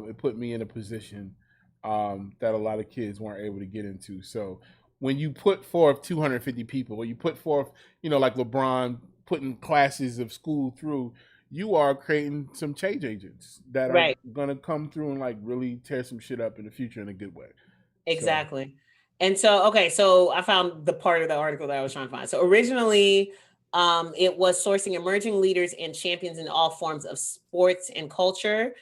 It put me in a position that a lot of kids weren't able to get into. So when you put forth 250 people, when you put forth, you know, like LeBron putting classes of school through, you are creating some change agents that are going to come through and really tear some shit up in the future in a good way. Exactly. And so I found the part of the article that I was trying to find. So originally, it was sourcing emerging leaders and champions in all forms of sports and culture.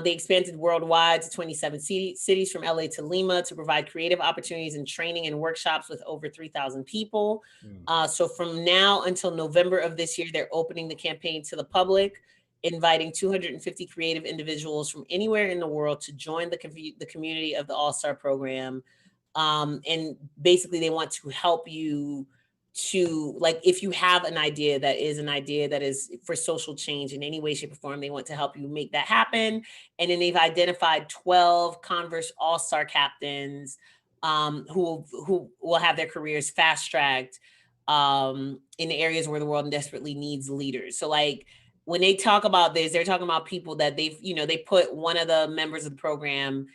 They expanded worldwide to 27 cities from LA to Lima to provide creative opportunities and training and workshops with over 3,000 people. So from now until November of this year, they're opening the campaign to the public, inviting 250 creative individuals from anywhere in the world to join the community of the All-Star program. And basically they want to help you to, if you have an idea that is for social change in any way, shape, or form, they want to help you make that happen. And then they've identified 12 Converse All-Star captains who will have their careers fast-tracked in the areas where the world desperately needs leaders. So like when they talk about this, they're talking about people that they put one of the members of the program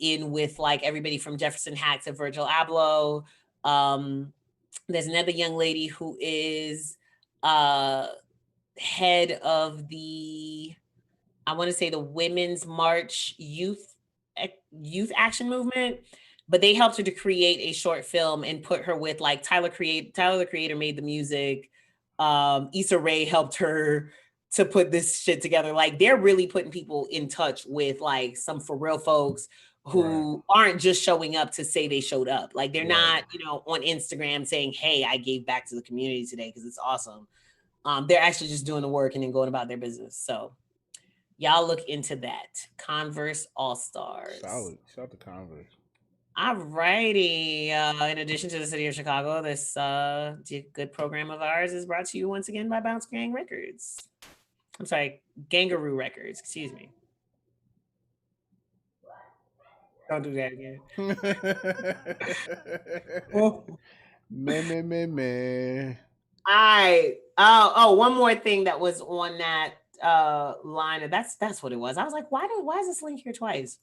in with like everybody from Jefferson Hack to Virgil Abloh. There's another young lady who is head of the, I want to say, the Women's March Youth Action Movement, but they helped her to create a short film and put her with like Tyler the Creator made the music. Issa Rae helped her to put this shit together. Like they're really putting people in touch with like some for real folks who aren't just showing up to say they showed up. Like they're not, on Instagram saying, "Hey, I gave back to the community today because it's awesome." They're actually just doing the work and then going about their business. So y'all look into that. Converse All Stars. Solid. Shout out to Converse. All righty. In addition to the city of Chicago, this good program of ours is brought to you once again by Bounce Gang Records. I'm sorry, Gangaroo Records. Excuse me. Don't do that again. Man. All right. Oh, one more thing that was on that line. That's what it was. I was like, why is this link here twice?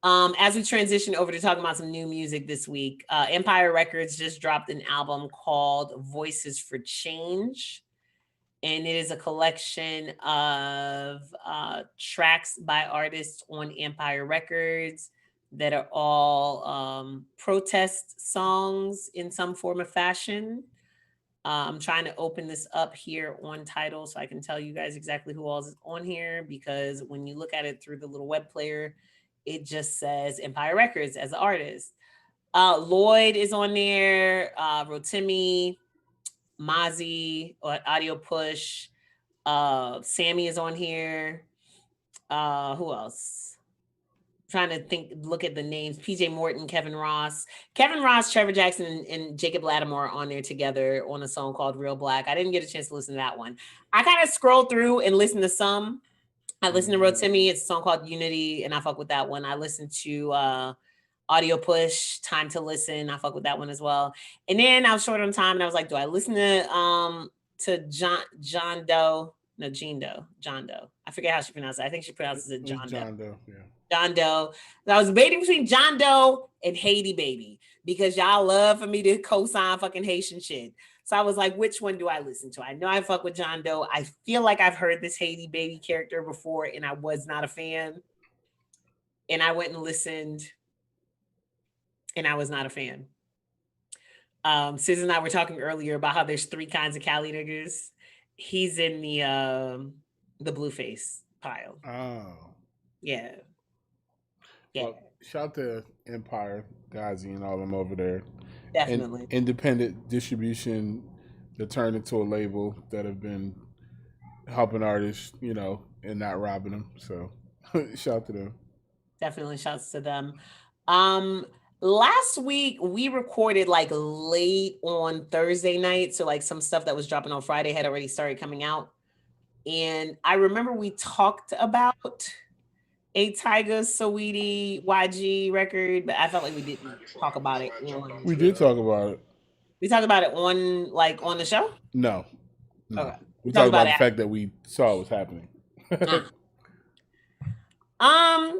As we transition over to talking about some new music this week, Empire Records just dropped an album called Voices for Change. And it is a collection of tracks by artists on Empire Records that are all protest songs in some form of fashion. I'm trying to open this up here on Tidal so I can tell you guys exactly who all is on here, because when you look at it through the little web player, it just says Empire Records as an artist. Lloyd is on there, Rotimi, Mozzie, Audio Push, Sammy is on here. Who else? I'm trying to look at the names. PJ Morton, Kevin Ross, Trevor Jackson, and Jacob Lattimore on there together on a song called Real Black. I didn't get a chance to listen to that one. I kind of scrolled through and listened to some. I listened to Rotimi. It's a song called Unity, and I fuck with that one. I listened to Audio Push, Time to Listen. I fuck with that one as well. And then I was short on time, and I was like, do I listen to John Doe? No, Jean Doe. John Doe. I forget how she pronounces it. I think she pronounces it John Doe. John Doe, yeah. John Doe. I was debating between John Doe and Haiti Baby because y'all love for me to co-sign fucking Haitian shit. So I was like, which one do I listen to? I know I fuck with John Doe. I feel like I've heard this Haiti Baby character before and I was not a fan. And I went and listened and I was not a fan. Sis and I were talking earlier about how there's 3 kinds of Cali niggas. He's in the Blueface pile. Oh. Yeah. Well, shout out to Empire, Ghazi, and all them over there. Definitely. Independent distribution that turned into a label that have been helping artists, and not robbing them. So shout out to them. Definitely shouts to them. Last week we recorded like late on Thursday night. So like some stuff that was dropping on Friday had already started coming out. And I remember we talked about a Tyga Saweetie YG record, but I felt like we didn't talk about it. We did talk about it. We talked about it on the show? No. Okay. We talked about the fact that we saw it was happening.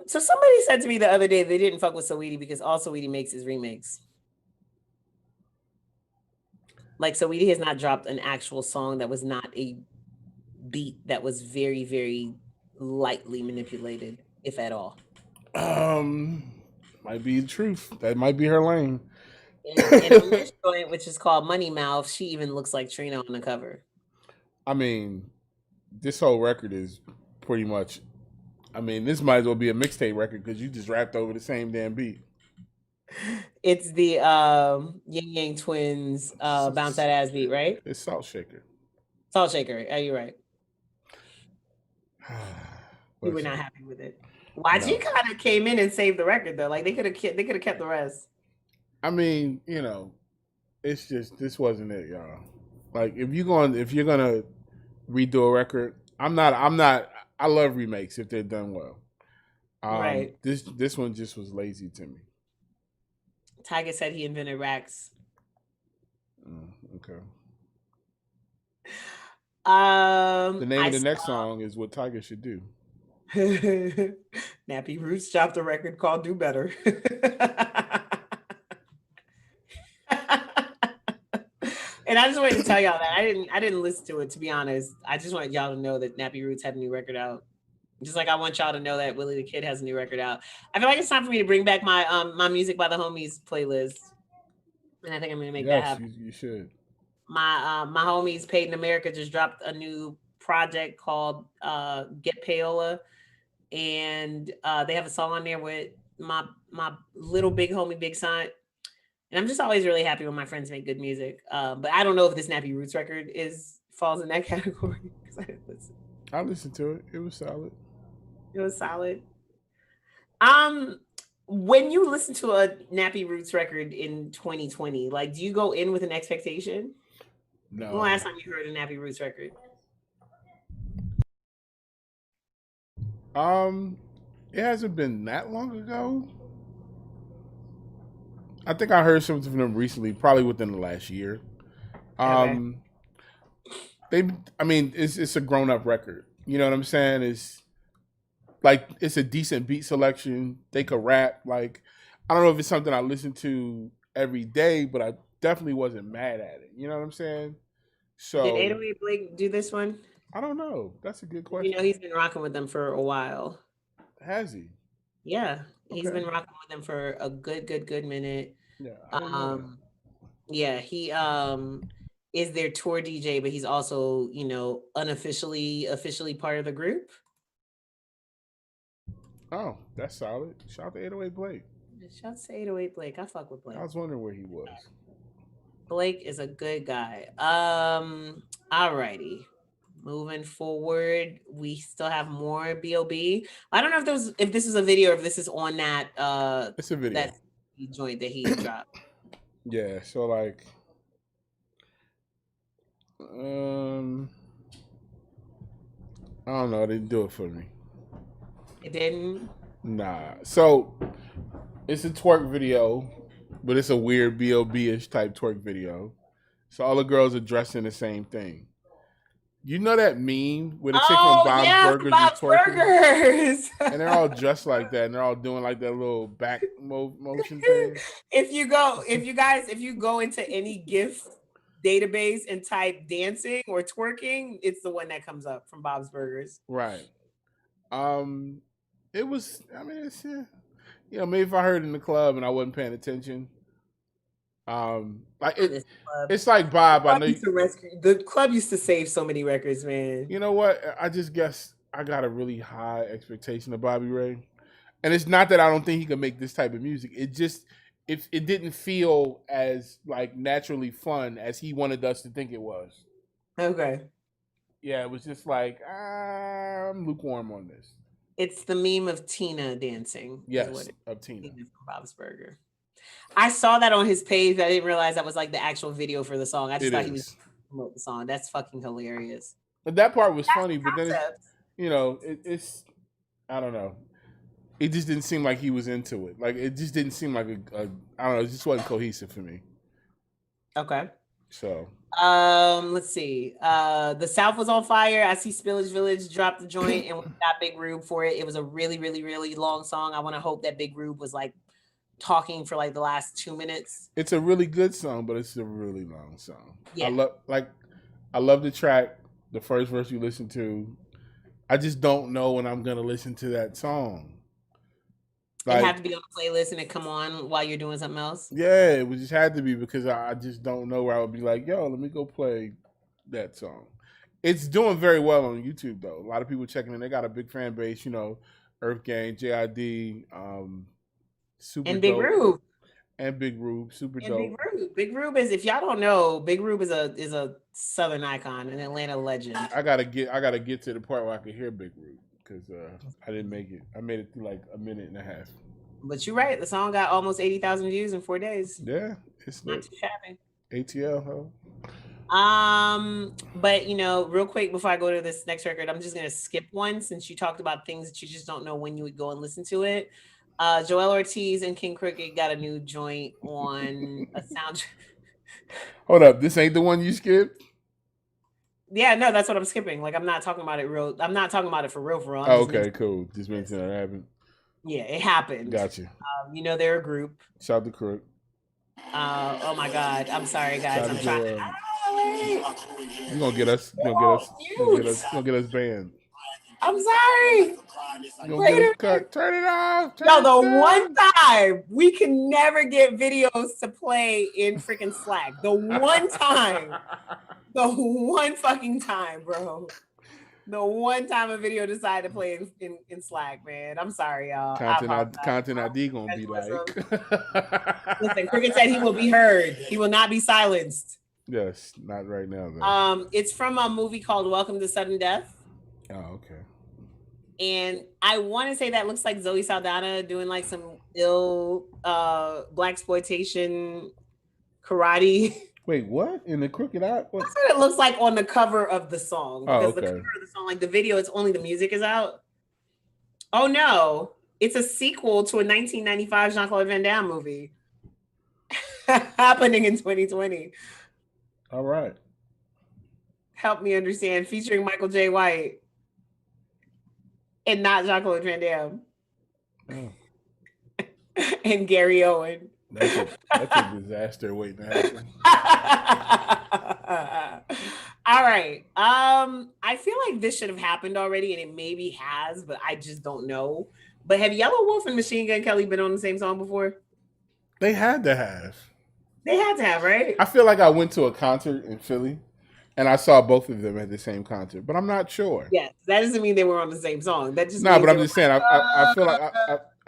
So somebody said to me the other day they didn't fuck with Saweetie because all Saweetie makes is remakes. Like Saweetie has not dropped an actual song that was not a beat that was very, very lightly manipulated, if at all. Might be the truth. That might be her lane. And on this joint, which is called Money Mouth, she even looks like Trina on the cover. I mean, this whole record is pretty much, this might as well be a mixtape record because you just rapped over the same damn beat. It's the Yang Yang Twins Bounce That Ass beat, right? It's Salt Shaker. Salt Shaker. Are you right? We were not happy with it. YG kind of came in and saved the record though. Like they could have kept the rest. It's just this wasn't it, y'all. Like if you're gonna redo a record, I love remakes if they're done well. Right. This one just was lazy to me. Tyga said he invented racks. Okay. Um, The name I of the next saw song is "What Tiger Should Do." Nappy Roots dropped a record called "Do Better." And I just wanted to tell y'all that I didn't listen to it, to be honest. I just wanted y'all to know that Nappy Roots had a new record out. Just like I want y'all to know that Willie the Kid has a new record out. I feel like it's time for me to bring back my my Music by the Homies playlist. And I think I'm gonna make that Yes, happen. you should. My homies Paid in America just dropped a new project called Get Payola. And they have a song on there with my little big homie Big Son. And I'm just always really happy when my friends make good music. But I don't know if this Nappy Roots record falls in that category because I didn't listen. I listened to it. It was solid. It was solid. When you listen to a Nappy Roots record in 2020, like, do you go in with an expectation? No. When the last time you heard a Nappy Roots record? It hasn't been that long ago. I think I heard something from them recently, probably within the last year. Okay. I mean, it's a grown up record. You know what I'm saying? It's like it's a decent beat selection. They could rap. Like, I don't know if it's something I listen to every day, but I definitely wasn't mad at it. You know what I'm saying? So Did 808 Blake do this one? I don't know. That's a good You question. know, he's been rocking with them for a while. Has he? Yeah, he's Okay. been rocking with them for a good minute. Yeah, I didn't know that. Yeah, he is their tour DJ, but he's also, you know, officially part of the group. Oh, that's solid. Shout out to 808 Blake. Shout out to 808 Blake. I fuck with Blake. I was wondering where he was. Blake is a good guy. Alrighty. Moving forward, we still have more B.O.B. I don't know if this is a video or if this is on that It's a video. that joint that he dropped. Yeah, so like I don't know, it didn't do it for me. It didn't. Nah. So it's a twerk video, but it's a weird B.O.B.-ish type twerk video. So all the girls are dressed in the same thing. You know that meme where the chick from Bob's Burgers is twerking? Burgers. And they're all dressed like that, and they're all doing like that little back motion thing. If you go into any GIF database and type dancing or twerking, it's the one that comes up from Bob's Burgers. Right. It was. I mean, it's maybe if I heard it in the club and I wasn't paying attention. Like it's like Bob. I know the club used to save so many records, man. You know what? I just guess I got a really high expectation of Bobby Ray, and it's not that I don't think he can make this type of music. It just it didn't feel as like naturally fun as he wanted us to think it was. Okay. Yeah, it was just like I'm lukewarm on this. It's the meme of Tina dancing. Yes, of Tina. From Bob's Burger. I saw that on his page. I didn't realize that was like the actual video for the song. I just thought he was promoting the song. That's fucking hilarious. But that part was funny, but then it's I don't know. It just didn't seem like he was into it. Like it just didn't seem like I don't know. It just wasn't cohesive for me. Okay. So let's see. The South was on fire. I see Spillage Village dropped the joint and we got Big Rube for it. It was a really, really, really long song. I want to hope that Big Rube was like talking for like the last 2 minutes. It's a really good song, but it's a really long song. Yeah. I love the track, the first verse you listen to. I just don't know when I'm gonna listen to that song. Like, it have to be on the playlist and it come on while you're doing something else. Yeah, it just had to be because I just don't know where I would be like, yo, let me go play that song. It's doing very well on YouTube though. A lot of people checking in. They got a big fan base, Earth Gang, JID, Super and Big dope. Rube. And Big Rube, super dope. Big Rube is, if y'all don't know, Big Rube is a Southern icon, an Atlanta legend. I gotta get to the part where I can hear Big Rube because I didn't make it. I made it through like a minute and a half. But you're right. The song got almost 80,000 views in 4 days. Yeah, it's not too shabby. ATL, huh? But real quick before I go to this next record, I'm just gonna skip one since you talked about things that you just don't know when you would go and listen to it. Joel Ortiz and King Crooked got a new joint on a soundtrack. Hold up, this ain't the one you skipped? Yeah, no, that's what I'm skipping. Like, I'm not talking about it real. I'm not talking about it for real. I'm Oh, just okay, mentioning cool. Just mentioned that happened. Yeah, it happened. Gotcha. You know, they're a group. Shout the crook. Oh my God. I'm sorry, guys. Shout I'm to trying Joel. to. Wait. You gonna get us? Gonna get us banned. I'm sorry. You gonna Wait get us a cut? Turn it off. Turn No, it the one down. time we can never get videos to play in freaking Slack. The one time. The one fucking time, bro. The one time a video decided to play in Slack, man. I'm sorry, y'all. Content ID gonna be like. Listen, Cricket said he will be heard. He will not be silenced. Yes, not right now though. It's from a movie called Welcome to Sudden Death. Oh, okay. And I want to say that looks like Zoe Saldana doing like some ill black exploitation karate. Wait, what? In the Crooked Eye? What? That's what it looks like on the cover of the song. Because the okay. cover of the song, like the video, it's only the music is out. Oh no, it's a sequel to a 1995 Jean-Claude Van Damme movie happening in 2020. All right. Help me understand, featuring Michael J. White and not Jean-Claude Van Damme. Oh. And Gary Owen. That's a disaster waiting to happen. All right. I feel like this should have happened already, and it maybe has, but I just don't know. But have Yellow Wolf and Machine Gun Kelly been on the same song before? They had to have. They had to have, right? I feel like I went to a concert in Philly and I saw both of them at the same concert, but I'm not sure. Yes, that doesn't mean they were on the same song. That just but I'm just saying.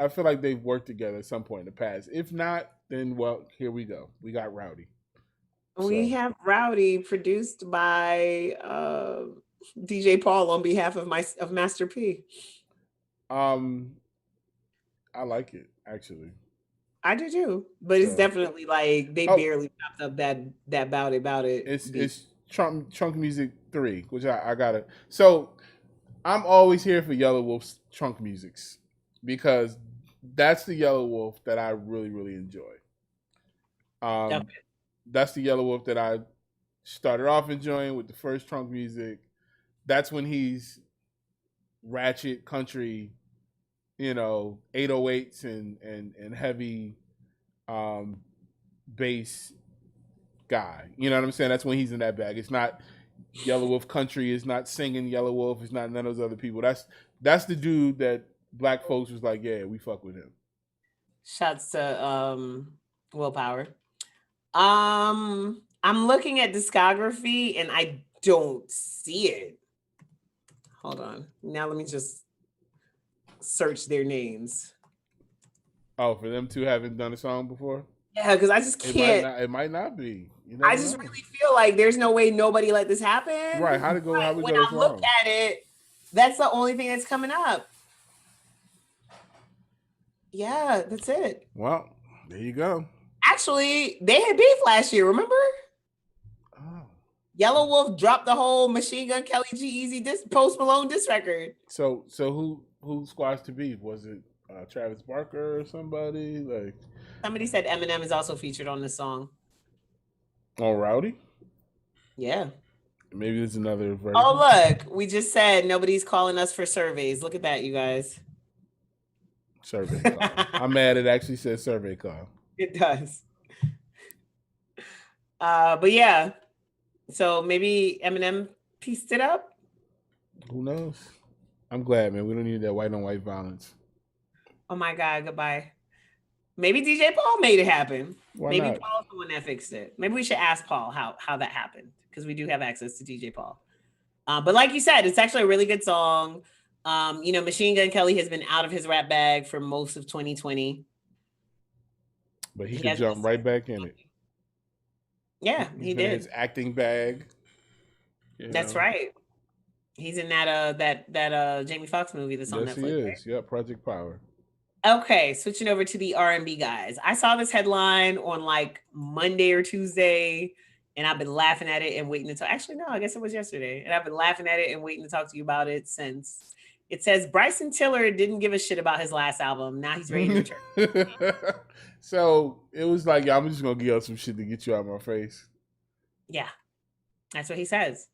I feel like they've worked together at some point in the past. If not, then well, here we go. We got Rowdy. We have Rowdy, produced by DJ Paul on behalf of Master P. I like it actually. I do too, but it's definitely like they barely chopped up that bout it. It's Trunk Music 3, which I gotta. So I'm always here for Yellow Wolf's trunk musics because that's the Yellow Wolf that I really, really enjoy. That's the Yellow Wolf that I started off enjoying with the first trunk music. That's when he's ratchet country, 808s and heavy bass guy. You know what I'm saying? That's when he's in that bag. It's not Yellow Wolf country. It's not singing Yellow Wolf. It's not none of those other people. That's the dude that black folks was like, yeah, we fuck with him. Shouts to Willpower. I'm looking at discography and I don't see it. Hold on. Now let me just search their names. Oh, for them two haven't done a song before? Yeah, because I just can't. It might not be. I just really feel like there's no way nobody let this happen. Right. How to go? How we when go? I look at it, that's the only thing that's coming up. Yeah, that's it. Well, there you go. Actually, they had beef last year, remember? Oh. Yellow Wolf dropped the whole Machine Gun Kelly G-Eazy Post Malone diss record. So who squashed the beef? Was it Travis Barker or somebody? Like somebody said Eminem is also featured on the song. On Rowdy? Yeah. Maybe there's another version. Oh, look, we just said nobody's calling us for surveys. Look at that, you guys. Survey call. I'm mad it actually says survey call. It does. But yeah, so maybe Eminem pieced it up. Who knows? I'm glad, man. We don't need that white on white violence. Oh my God, goodbye. Maybe DJ Paul made it happen. Why not? Paul's the one that fixed it. Maybe we should ask Paul how that happened, because we do have access to DJ Paul. But like you said, it's actually a really good song. Machine Gun Kelly has been out of his rap bag for most of 2020. But he could jump right back in it. Yeah, he did. His acting bag. That's right. He's in that Jamie Foxx movie that's on Netflix. Yes, he is. Right? Yeah, Project Power. Okay, switching over to the R&B guys. I saw this headline on like Monday or Tuesday, and I've been laughing at it and waiting to talk. Actually, no, I guess it was yesterday. And I've been laughing at it and waiting to talk to you about it since. It says Bryson Tiller didn't give a shit about his last album. Now he's ready to return. So it was like, yeah, I'm just gonna give you some shit to get you out of my face. Yeah, that's what he says.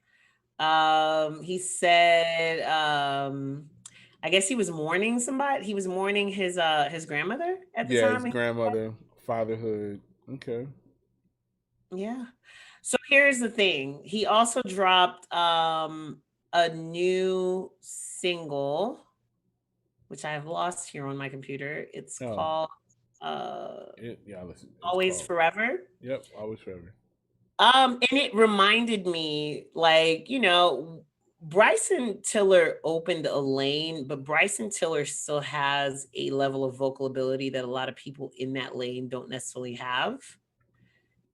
He said, I guess he was mourning somebody. He was mourning his grandmother at the Yeah, time. his grandmother, fatherhood. Okay. Yeah. So here's the thing. He also dropped a new single, which I've lost here on my computer. It's called listen. Always Forever. Yep, Always Forever. And it reminded me, like, Bryson Tiller opened a lane, but Bryson Tiller still has a level of vocal ability that a lot of people in that lane don't necessarily have.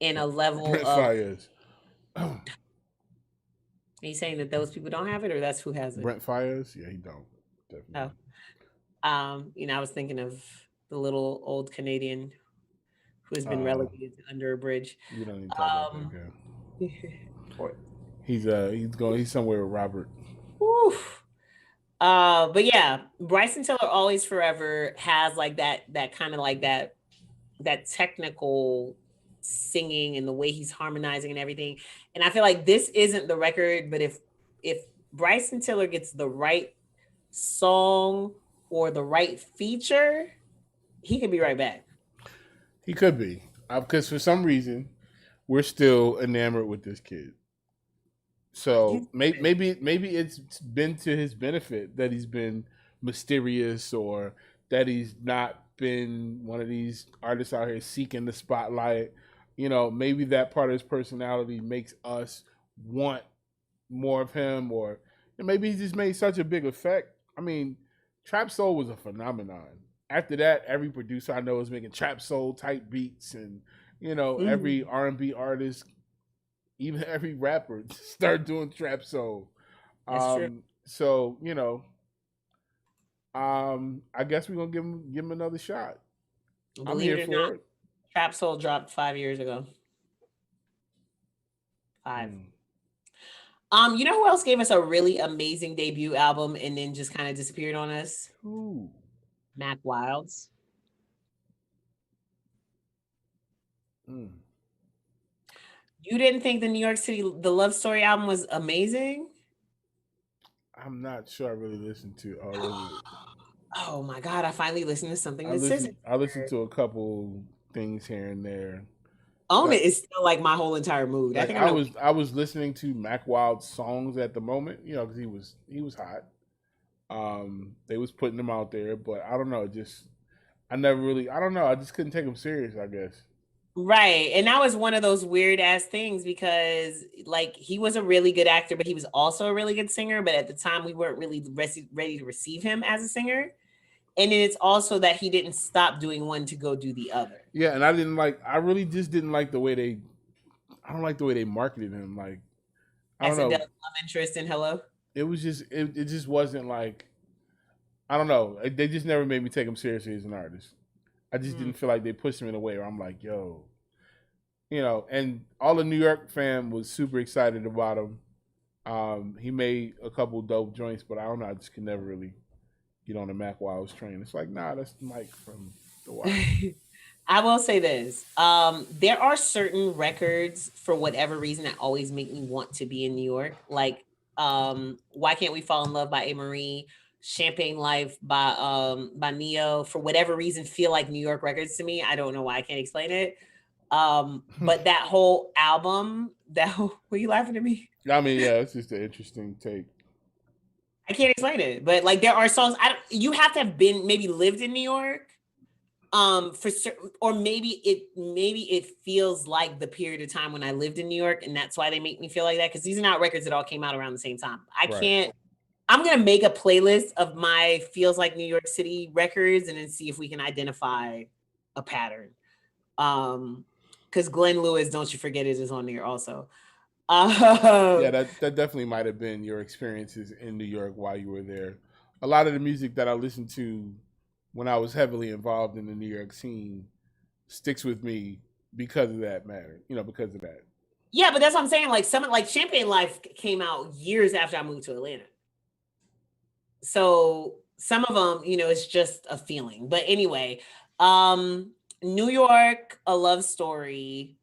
And a level Brent of Faiyaz. Are you saying that those people don't have it, or that's who has it? Brent Faiyaz? Yeah, he don't. Definitely. I was thinking of the little old Canadian who has been relegated to Under a Bridge. We don't need to talk about that guy. He's somewhere with Robert. Oof. But yeah, Bryson Tiller Always Forever has like that kind of like that technical singing and the way he's harmonizing and everything. And I feel like this isn't the record, but if Bryson Tiller gets the right song or the right feature, he could be right back. He could be, because for some reason we're still enamored with this kid. So maybe it's been to his benefit that he's been mysterious, or that he's not been one of these artists out here seeking the spotlight. Maybe that part of his personality makes us want more of him, or maybe he just made such a big effect. I mean, Trap Soul was a phenomenon. After that, every producer I know is making Trap Soul type beats, and every R&B artist, even every rapper, start doing Trap Soul. That's true. So I guess we're gonna give him another shot. I'm here for it. Trap Soul dropped 5 years ago. 5. You know who else gave us a really amazing debut album and then just kind of disappeared on us? Who? Mack Wilds. You didn't think the New York City, the Love Story album was amazing? I'm not sure I really listened to all of it. Oh my God, I finally listened to something I listened to a couple things here and there. Own It is still like my whole entire mood. Like, I was listening to Mack Wilds songs at the moment, because he was hot. They was putting him out there, but I don't know, I just couldn't take him serious, I guess. Right. And that was one of those weird ass things, because like he was a really good actor, but he was also a really good singer. But at the time we weren't really ready to receive him as a singer. And then it's also that he didn't stop doing one to go do the other. Yeah. And I really just didn't like the way I don't like the way they marketed him. Like, I don't know. Love interest in Hello. It was just, it just wasn't like, I don't know. They just never made me take him seriously as an artist. I just didn't feel like they pushed him in a way where I'm like, yo, and all the New York fam was super excited about him. He made a couple dope joints, but I don't know. I just could never really get on the Mack Wilds train. It's like, nah, that's Mike from The Wire. I will say this. There are certain records, for whatever reason, that always make me want to be in New York. Like, Why Can't We Fall in Love by Amerie, Champagne Life by Ne-Yo, for whatever reason, feel like New York records to me. I don't know why. I can't explain it. But that whole album, were you laughing at me? I mean, yeah, it's just an interesting take. I can't explain it, but like there are songs you have to have been maybe lived in New York, for certain, or maybe it feels like the period of time when I lived in New York, and that's why they make me feel like that, because these are not records that all came out around the same time. I'm gonna make a playlist of my feels like New York City records and then see if we can identify a pattern. Because Glenn Lewis, Don't You Forget It, is on there also. Yeah, that definitely might have been your experiences in New York while you were there. A lot of the music that I listened to when I was heavily involved in the New York scene sticks with me because of that matter, because of that. Yeah, but that's what I'm saying. Like Champagne Life came out years after I moved to Atlanta. So some of them, it's just a feeling. But anyway, New York, A Love Story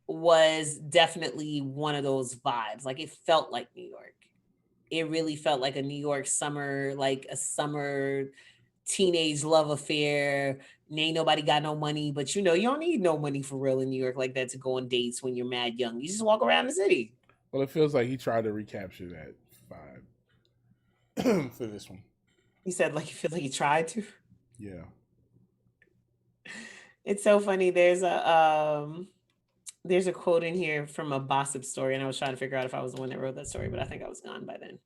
was definitely one of those vibes. Like it felt like New York. It really felt like a New York summer, like a summer teenage love affair. Ain't nobody got no money, but you don't need no money for real in New York like that to go on dates when you're mad young. You just walk around the city. Well, it feels like he tried to recapture that vibe for this one. He said, like, you feel like he tried to. Yeah. It's so funny. There's a quote in here from a Gossip story, and I was trying to figure out if I was the one that wrote that story, but I think I was gone by then.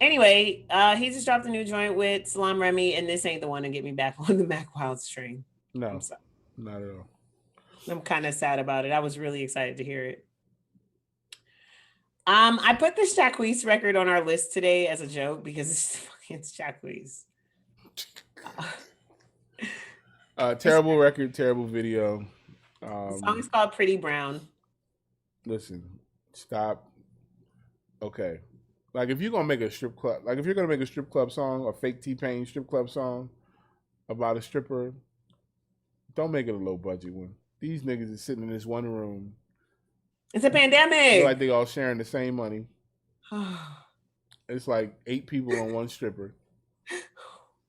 Anyway, he just dropped a new joint with Salam Remy, and this ain't the one to get me back on the Mac Wilds train. No, not at all. I'm kind of sad about it. I was really excited to hear it. I put this Jacquees record on our list today as a joke because it's Jacquees. Terrible record, terrible video. The song is called Pretty Brown. Listen, stop. Okay. Like if you're gonna make a strip club song, a fake T-Pain strip club song about a stripper, don't make it a low budget one. These niggas is sitting in this one room. It's a pandemic. Like they all sharing the same money. It's like 8 people on one stripper.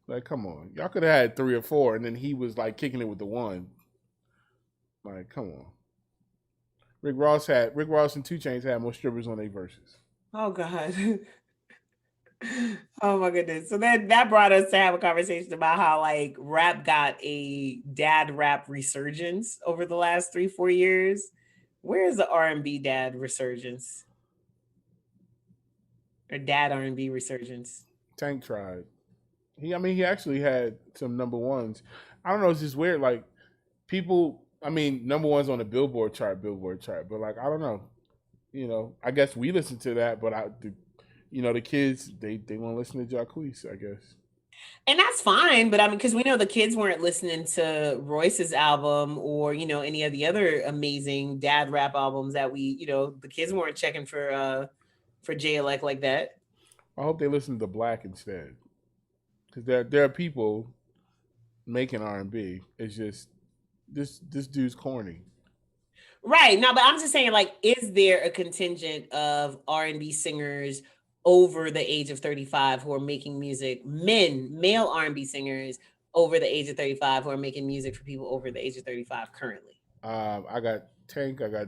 Like, come on. Y'all could have had 3 or 4, and then he was like kicking it with the one. Like, come on. Rick Ross and 2 Chainz had more strippers on their verses. Oh God. Oh my goodness. So that brought us to have a conversation about how like rap got a dad rap resurgence over the last 3-4 years. Where's the R&B dad resurgence? Or dad R&B resurgence? Tank tried. He actually had some number ones. I don't know, it's just weird. Like people, number ones on the Billboard chart, but like I don't know. I guess we listen to that, but the kids they want to listen to Jacquees, I guess. And that's fine, but because we know the kids weren't listening to Royce's album or any of the other amazing dad rap albums that we the kids weren't checking for J-Elect like that. I hope they listen to Black instead, because there are people making R&B. It's just this dude's corny. Right. No, but I'm just saying, like, is there a contingent of R&B singers over the age of 35 who are making music, male R&B singers over the age of 35 who are making music for people over the age of 35 currently? I got Tank, I got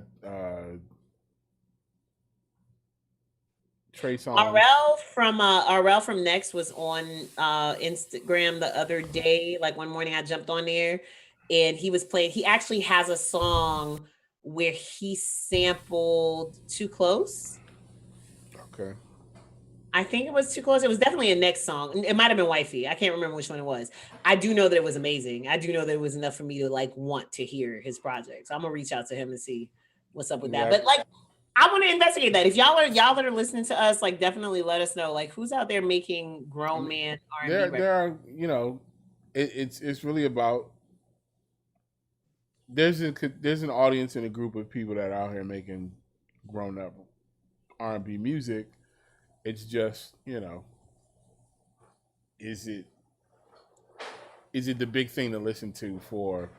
Trey Songz. RL from Next was on Instagram the other day. Like one morning I jumped on there and he actually has a song where he sampled Too Close. Okay. I think it was Too Close. It was definitely a Next song. It might have been Wifey. I can't remember which one it was. I do know that it was amazing. I do know that it was enough for me to like want to hear his project. So I'm gonna reach out to him and see what's up with that. But like, I want to investigate that. If y'all that are listening to us, like, definitely let us know. Like, who's out there making grown man R&B? There are, it's really about. There's an audience and a group of people that are out here making grown up R&B music. It's just, is it the big thing to listen to for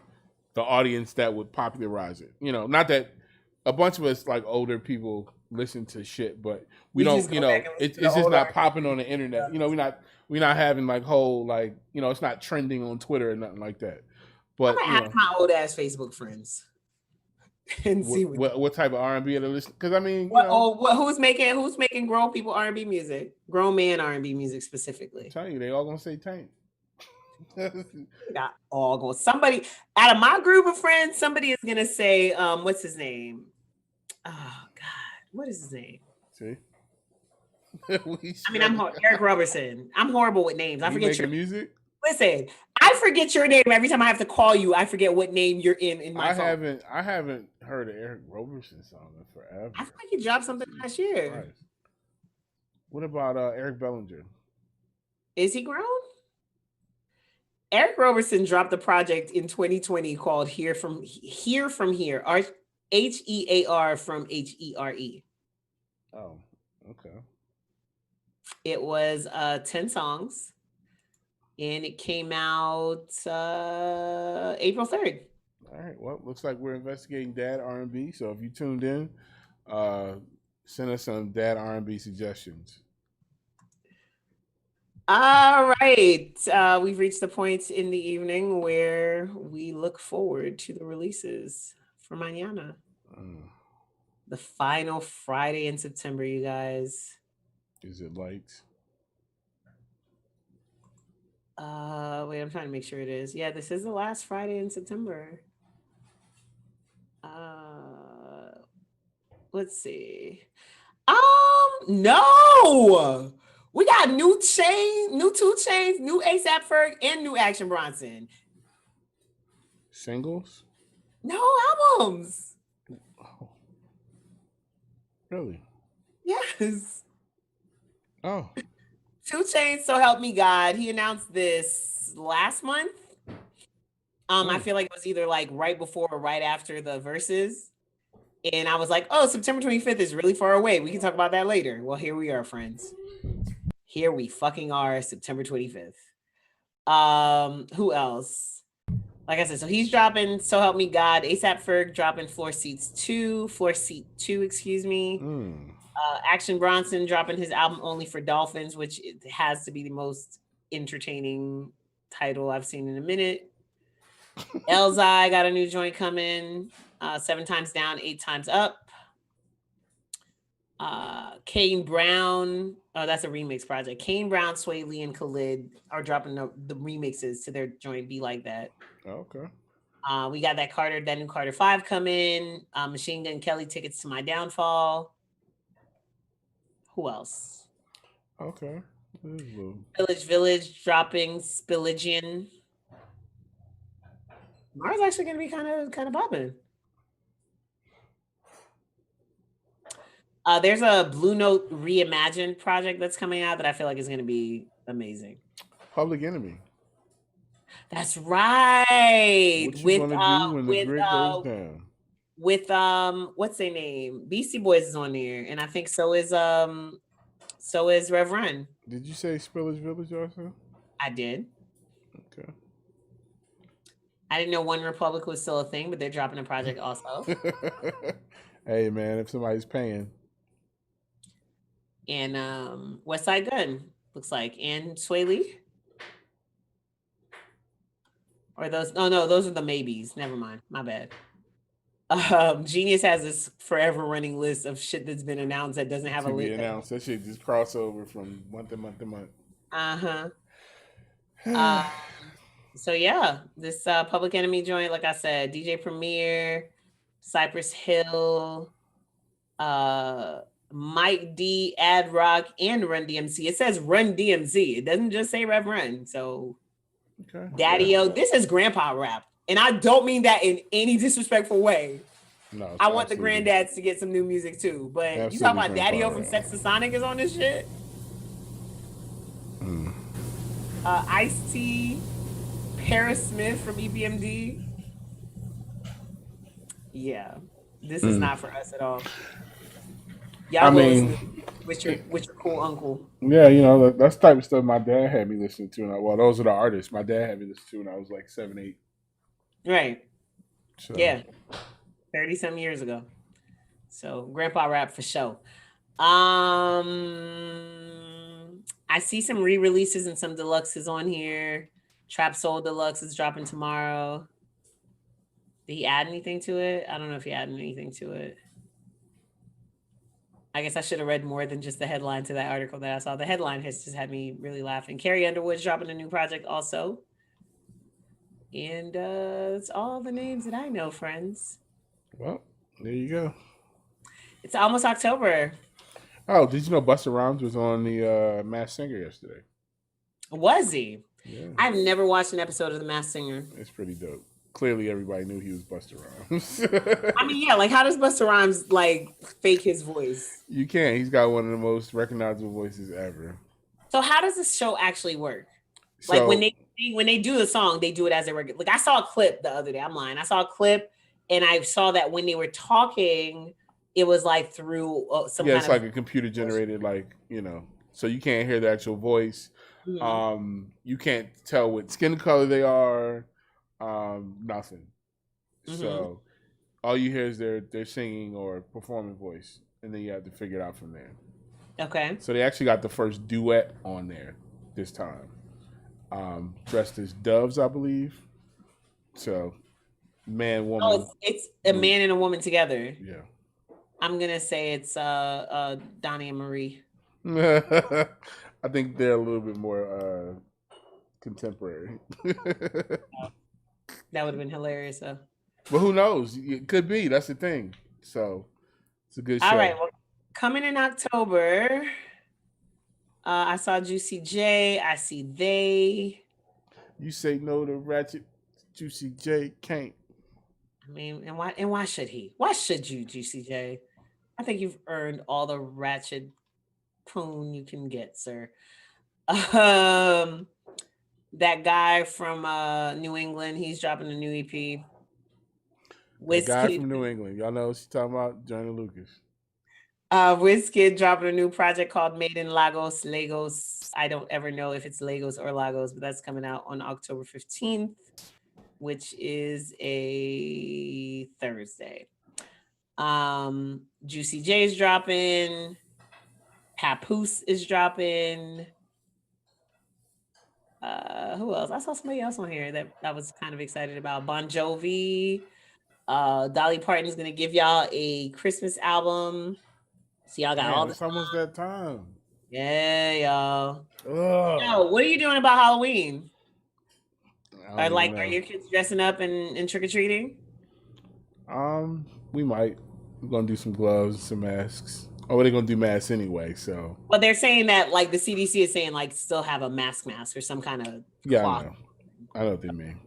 the audience that would popularize it? Not that a bunch of us like older people listen to shit, but we don't, it's just not popping on the internet. We're not having like whole like, it's not trending on Twitter or nothing like that. But I'm gonna ask my old ass Facebook friends and see what type of R&B they're listening. Because who's making grown people R&B music, grown man R&B music specifically. I'm telling you, they all gonna say Tank. Not all going. Somebody out of my group of friends, somebody is gonna say, what's his name? Oh God, what is his name? See, I'm Eric Roberson. I'm horrible with names. I forget your music. Listen, I forget your name every time I have to call you. I forget what name you're in my phone. I haven't heard an Eric Roberson song in forever. I feel like he dropped something last year. Right. What about Eric Bellinger? Is he grown? Eric Roberson dropped a project in 2020 called Hear From Here, HEAR from HERE. Oh, okay. It was 10 songs, and it came out April 3rd. All right. Well, looks like we're investigating dad R&B. So if you tuned in, send us some dad R&B suggestions. All right. We've reached the point in the evening where we look forward to the releases for mañana. The final Friday in September, you guys. Is it light? Wait, I'm trying to make sure it is. Yeah, this is the last Friday in September. Let's see. No. We got new 2 Chainz, new ASAP Ferg, and new Action Bronson. Singles? No albums. Oh. Really? Yes. Oh. 2 Chainz, So Help Me God. He announced this last month. I feel like it was either like right before or right after the verses. And I was like, oh, September 25th is really far away. We can talk about that later. Well, here we are, friends. Here we fucking are, September 25th. Who else? Like I said, so he's dropping So Help Me God. ASAP Ferg dropping Floor Seat 2, excuse me. Action Bronson dropping his album Only for Dolphins, which it has to be the most entertaining title I've seen in a minute. Elzai got a new joint coming. 7 Times Down, 8 Times Up. Kane Brown, that's a remix project. Kane Brown, Sway Lee, and Khalid are dropping the remixes to their joint Be Like That. Okay. We got that new Carter 5 coming. Machine Gun Kelly, Tickets to My Downfall. Who else? Okay. Village dropping Spillagian. Mars actually gonna be kind of popping. There's a Blue Note reimagined project that's coming out that I feel like is gonna be amazing. Public Enemy. That's right. What you gonna do when the grid goes down? With what's their name? Beastie Boys is on there, and I think so is Rev Run. Did you say Spillage Village also? I did. Okay. I didn't know One Republic was still a thing, but they're dropping a project also. Hey man, if somebody's paying. And Westside Gun looks like, and Sway Lee. Or those? Oh no, those are the maybes. Never mind. My bad. Genius has this forever running list of shit that's been announced that doesn't have a list. Announced. That shit just crossover from month to month to month. So yeah, this Public Enemy joint, like I said, DJ Premier, Cypress Hill, Mike D, Ad Rock, and Run DMC. It says Run DMC. It doesn't just say Rev Run. So okay. Daddy-O, this is grandpa rap. And I don't mean that in any disrespectful way. No, I want the granddads to get some new music too. But you talking about Daddy-O from Sex to Sonic is on this shit? Ice-T, Paris Smith from EPMD. Yeah, this is not for us at all. Y'all listen with your cool uncle. Yeah, you know, that's the type of stuff my dad had me listening to. And those are the artists my dad had me listening to when I was like 7, 8. Right. So. Yeah. 30-some years ago. So grandpa rap for sure. I see some re-releases and some deluxes on here. Trap Soul Deluxe is dropping tomorrow. Did he add anything to it? I don't know if he added anything to it. I guess I should have read more than just the headline to that article that I saw. The headline has just had me really laughing. Carrie Underwood's dropping a new project also. And it's all the names that I know, friends. Well, there you go. It's almost October. Oh, did you know Busta Rhymes was on the Masked Singer yesterday? Was he? Yeah. I've never watched an episode of The Masked Singer. It's pretty dope. Clearly, everybody knew he was Busta Rhymes. I mean, yeah, like how does Busta Rhymes like fake his voice? You can't. He's got one of the most recognizable voices ever. So how does this show actually work? So, like when they do the song, they do it as a regular. Like I saw a clip the other day. I'm lying. I saw a clip and I saw that when they were talking, it was like through some. Yeah, it's like a computer generated, like so you can't hear the actual voice. Mhm. You can't tell what skin color they are. Nothing. Mhm. So all you hear is their singing or performing voice, and then you have to figure it out from there. Okay. So they actually got the first duet on there this time, dressed as doves, I believe. So man, Oh, woman, it's a group. man and a woman together. Yeah. I'm gonna say it's Donnie and Marie. I think they're a little bit more contemporary. That would have been hilarious. So. But who knows? It could be. That's the thing. So it's a good All right. show. Well, coming in October, I saw Juicy J. I see they. You say no to Ratchet, Juicy J can't. I mean, and why should he? Why should you, Juicy J? I think you've earned all the ratchet poon you can get, sir. That guy from New England, he's dropping a new EP. That guy Wizkid, from New England. Y'all know what she's talking about? Johnny Lucas. Wizkid dropping a new project called Made in Lagos. I don't ever know if it's Lagos or Lagos, but that's coming out on October 15th, which is a Thursday. Juicy J's dropping. Papoose is dropping. Who else? I saw somebody else on here that I was kind of excited about. Bon Jovi. Dolly Parton's gonna give y'all a Christmas album. So y'all got all Damn, the it's almost that time. yeah, y'all. Ugh. Yo, what are you doing about Halloween? I don't even Are know. your kids dressing up and trick or treating? We might. We're gonna do some gloves, some masks. Oh, they're gonna do masks anyway. So Well, they're saying that like the CDC is saying like still have a mask or some kind of yeah, cloth. I know what they mean.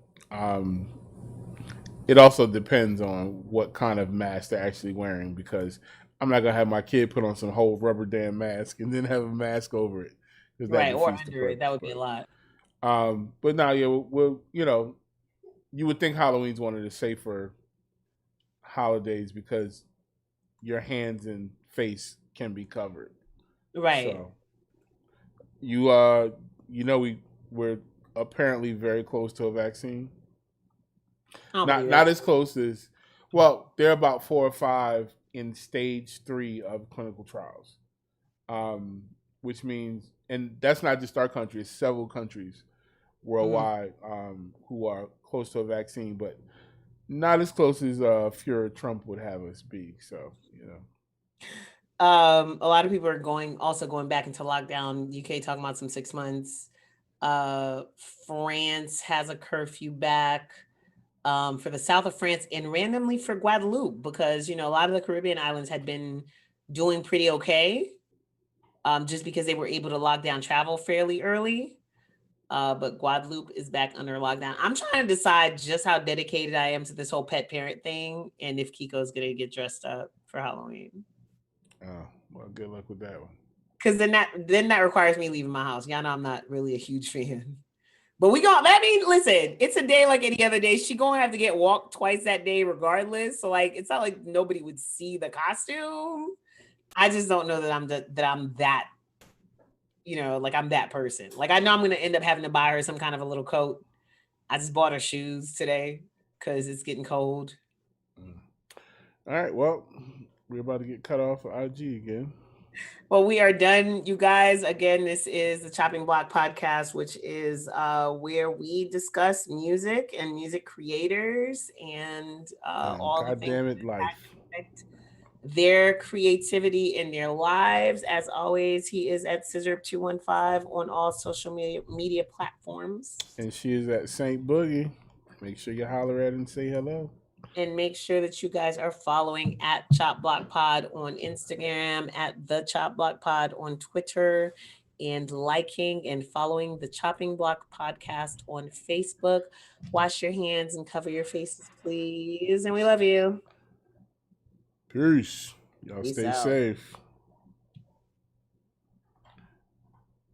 It also depends on what kind of mask they're actually wearing because I'm not gonna have my kid put on some whole rubber damn mask and then have a mask over it because that Right, or defeats the under it. That purpose. would be a lot. But now, yeah, we'll you would think Halloween's one of the safer holidays because your hands and face can be covered. Right. So we're apparently very close to a vaccine. I don't Not believe not it. as close as well. They're about 4 or 5 in stage 3 of clinical trials, which means, and that's not just our country; it's several countries worldwide who are close to a vaccine, but not as close as Fuhrer Trump would have us be. So A lot of people are going back into lockdown. UK talking about some 6 months. France has a curfew back for the south of France and randomly for Guadeloupe because a lot of the Caribbean islands had been doing pretty okay just because they were able to lock down travel fairly early. But Guadeloupe is back under lockdown. I'm trying to decide just how dedicated I am to this whole pet parent thing and if Kiko's gonna get dressed up for Halloween. well, good luck with that one. Because then that requires me leaving my house. Y'all know I'm not really a huge fan. But listen, it's a day like any other day. She gonna have to get walked twice that day regardless. So like it's not like nobody would see the costume. I just don't know that I'm that like I'm that person. Like I know I'm gonna end up having to buy her some kind of a little coat. I just bought her shoes today because it's getting cold. All right, well, we're about to get cut off of IG again. Well, we are done, you guys. Again, this is the Chopping Block Podcast, which is where we discuss music and music creators and all the things goddamn it, life. their creativity in their lives. As always, he is at Scissorp215 on all social media platforms. And she is at St. Boogie. Make sure you holler at her and say hello. And make sure that you guys are following at Chop Block Pod on Instagram, at the Chop Block Pod on Twitter, and liking and following the Chopping Block Podcast on Facebook. Wash your hands and cover your faces, please. And we love you. Peace. Y'all Peace stay out. safe.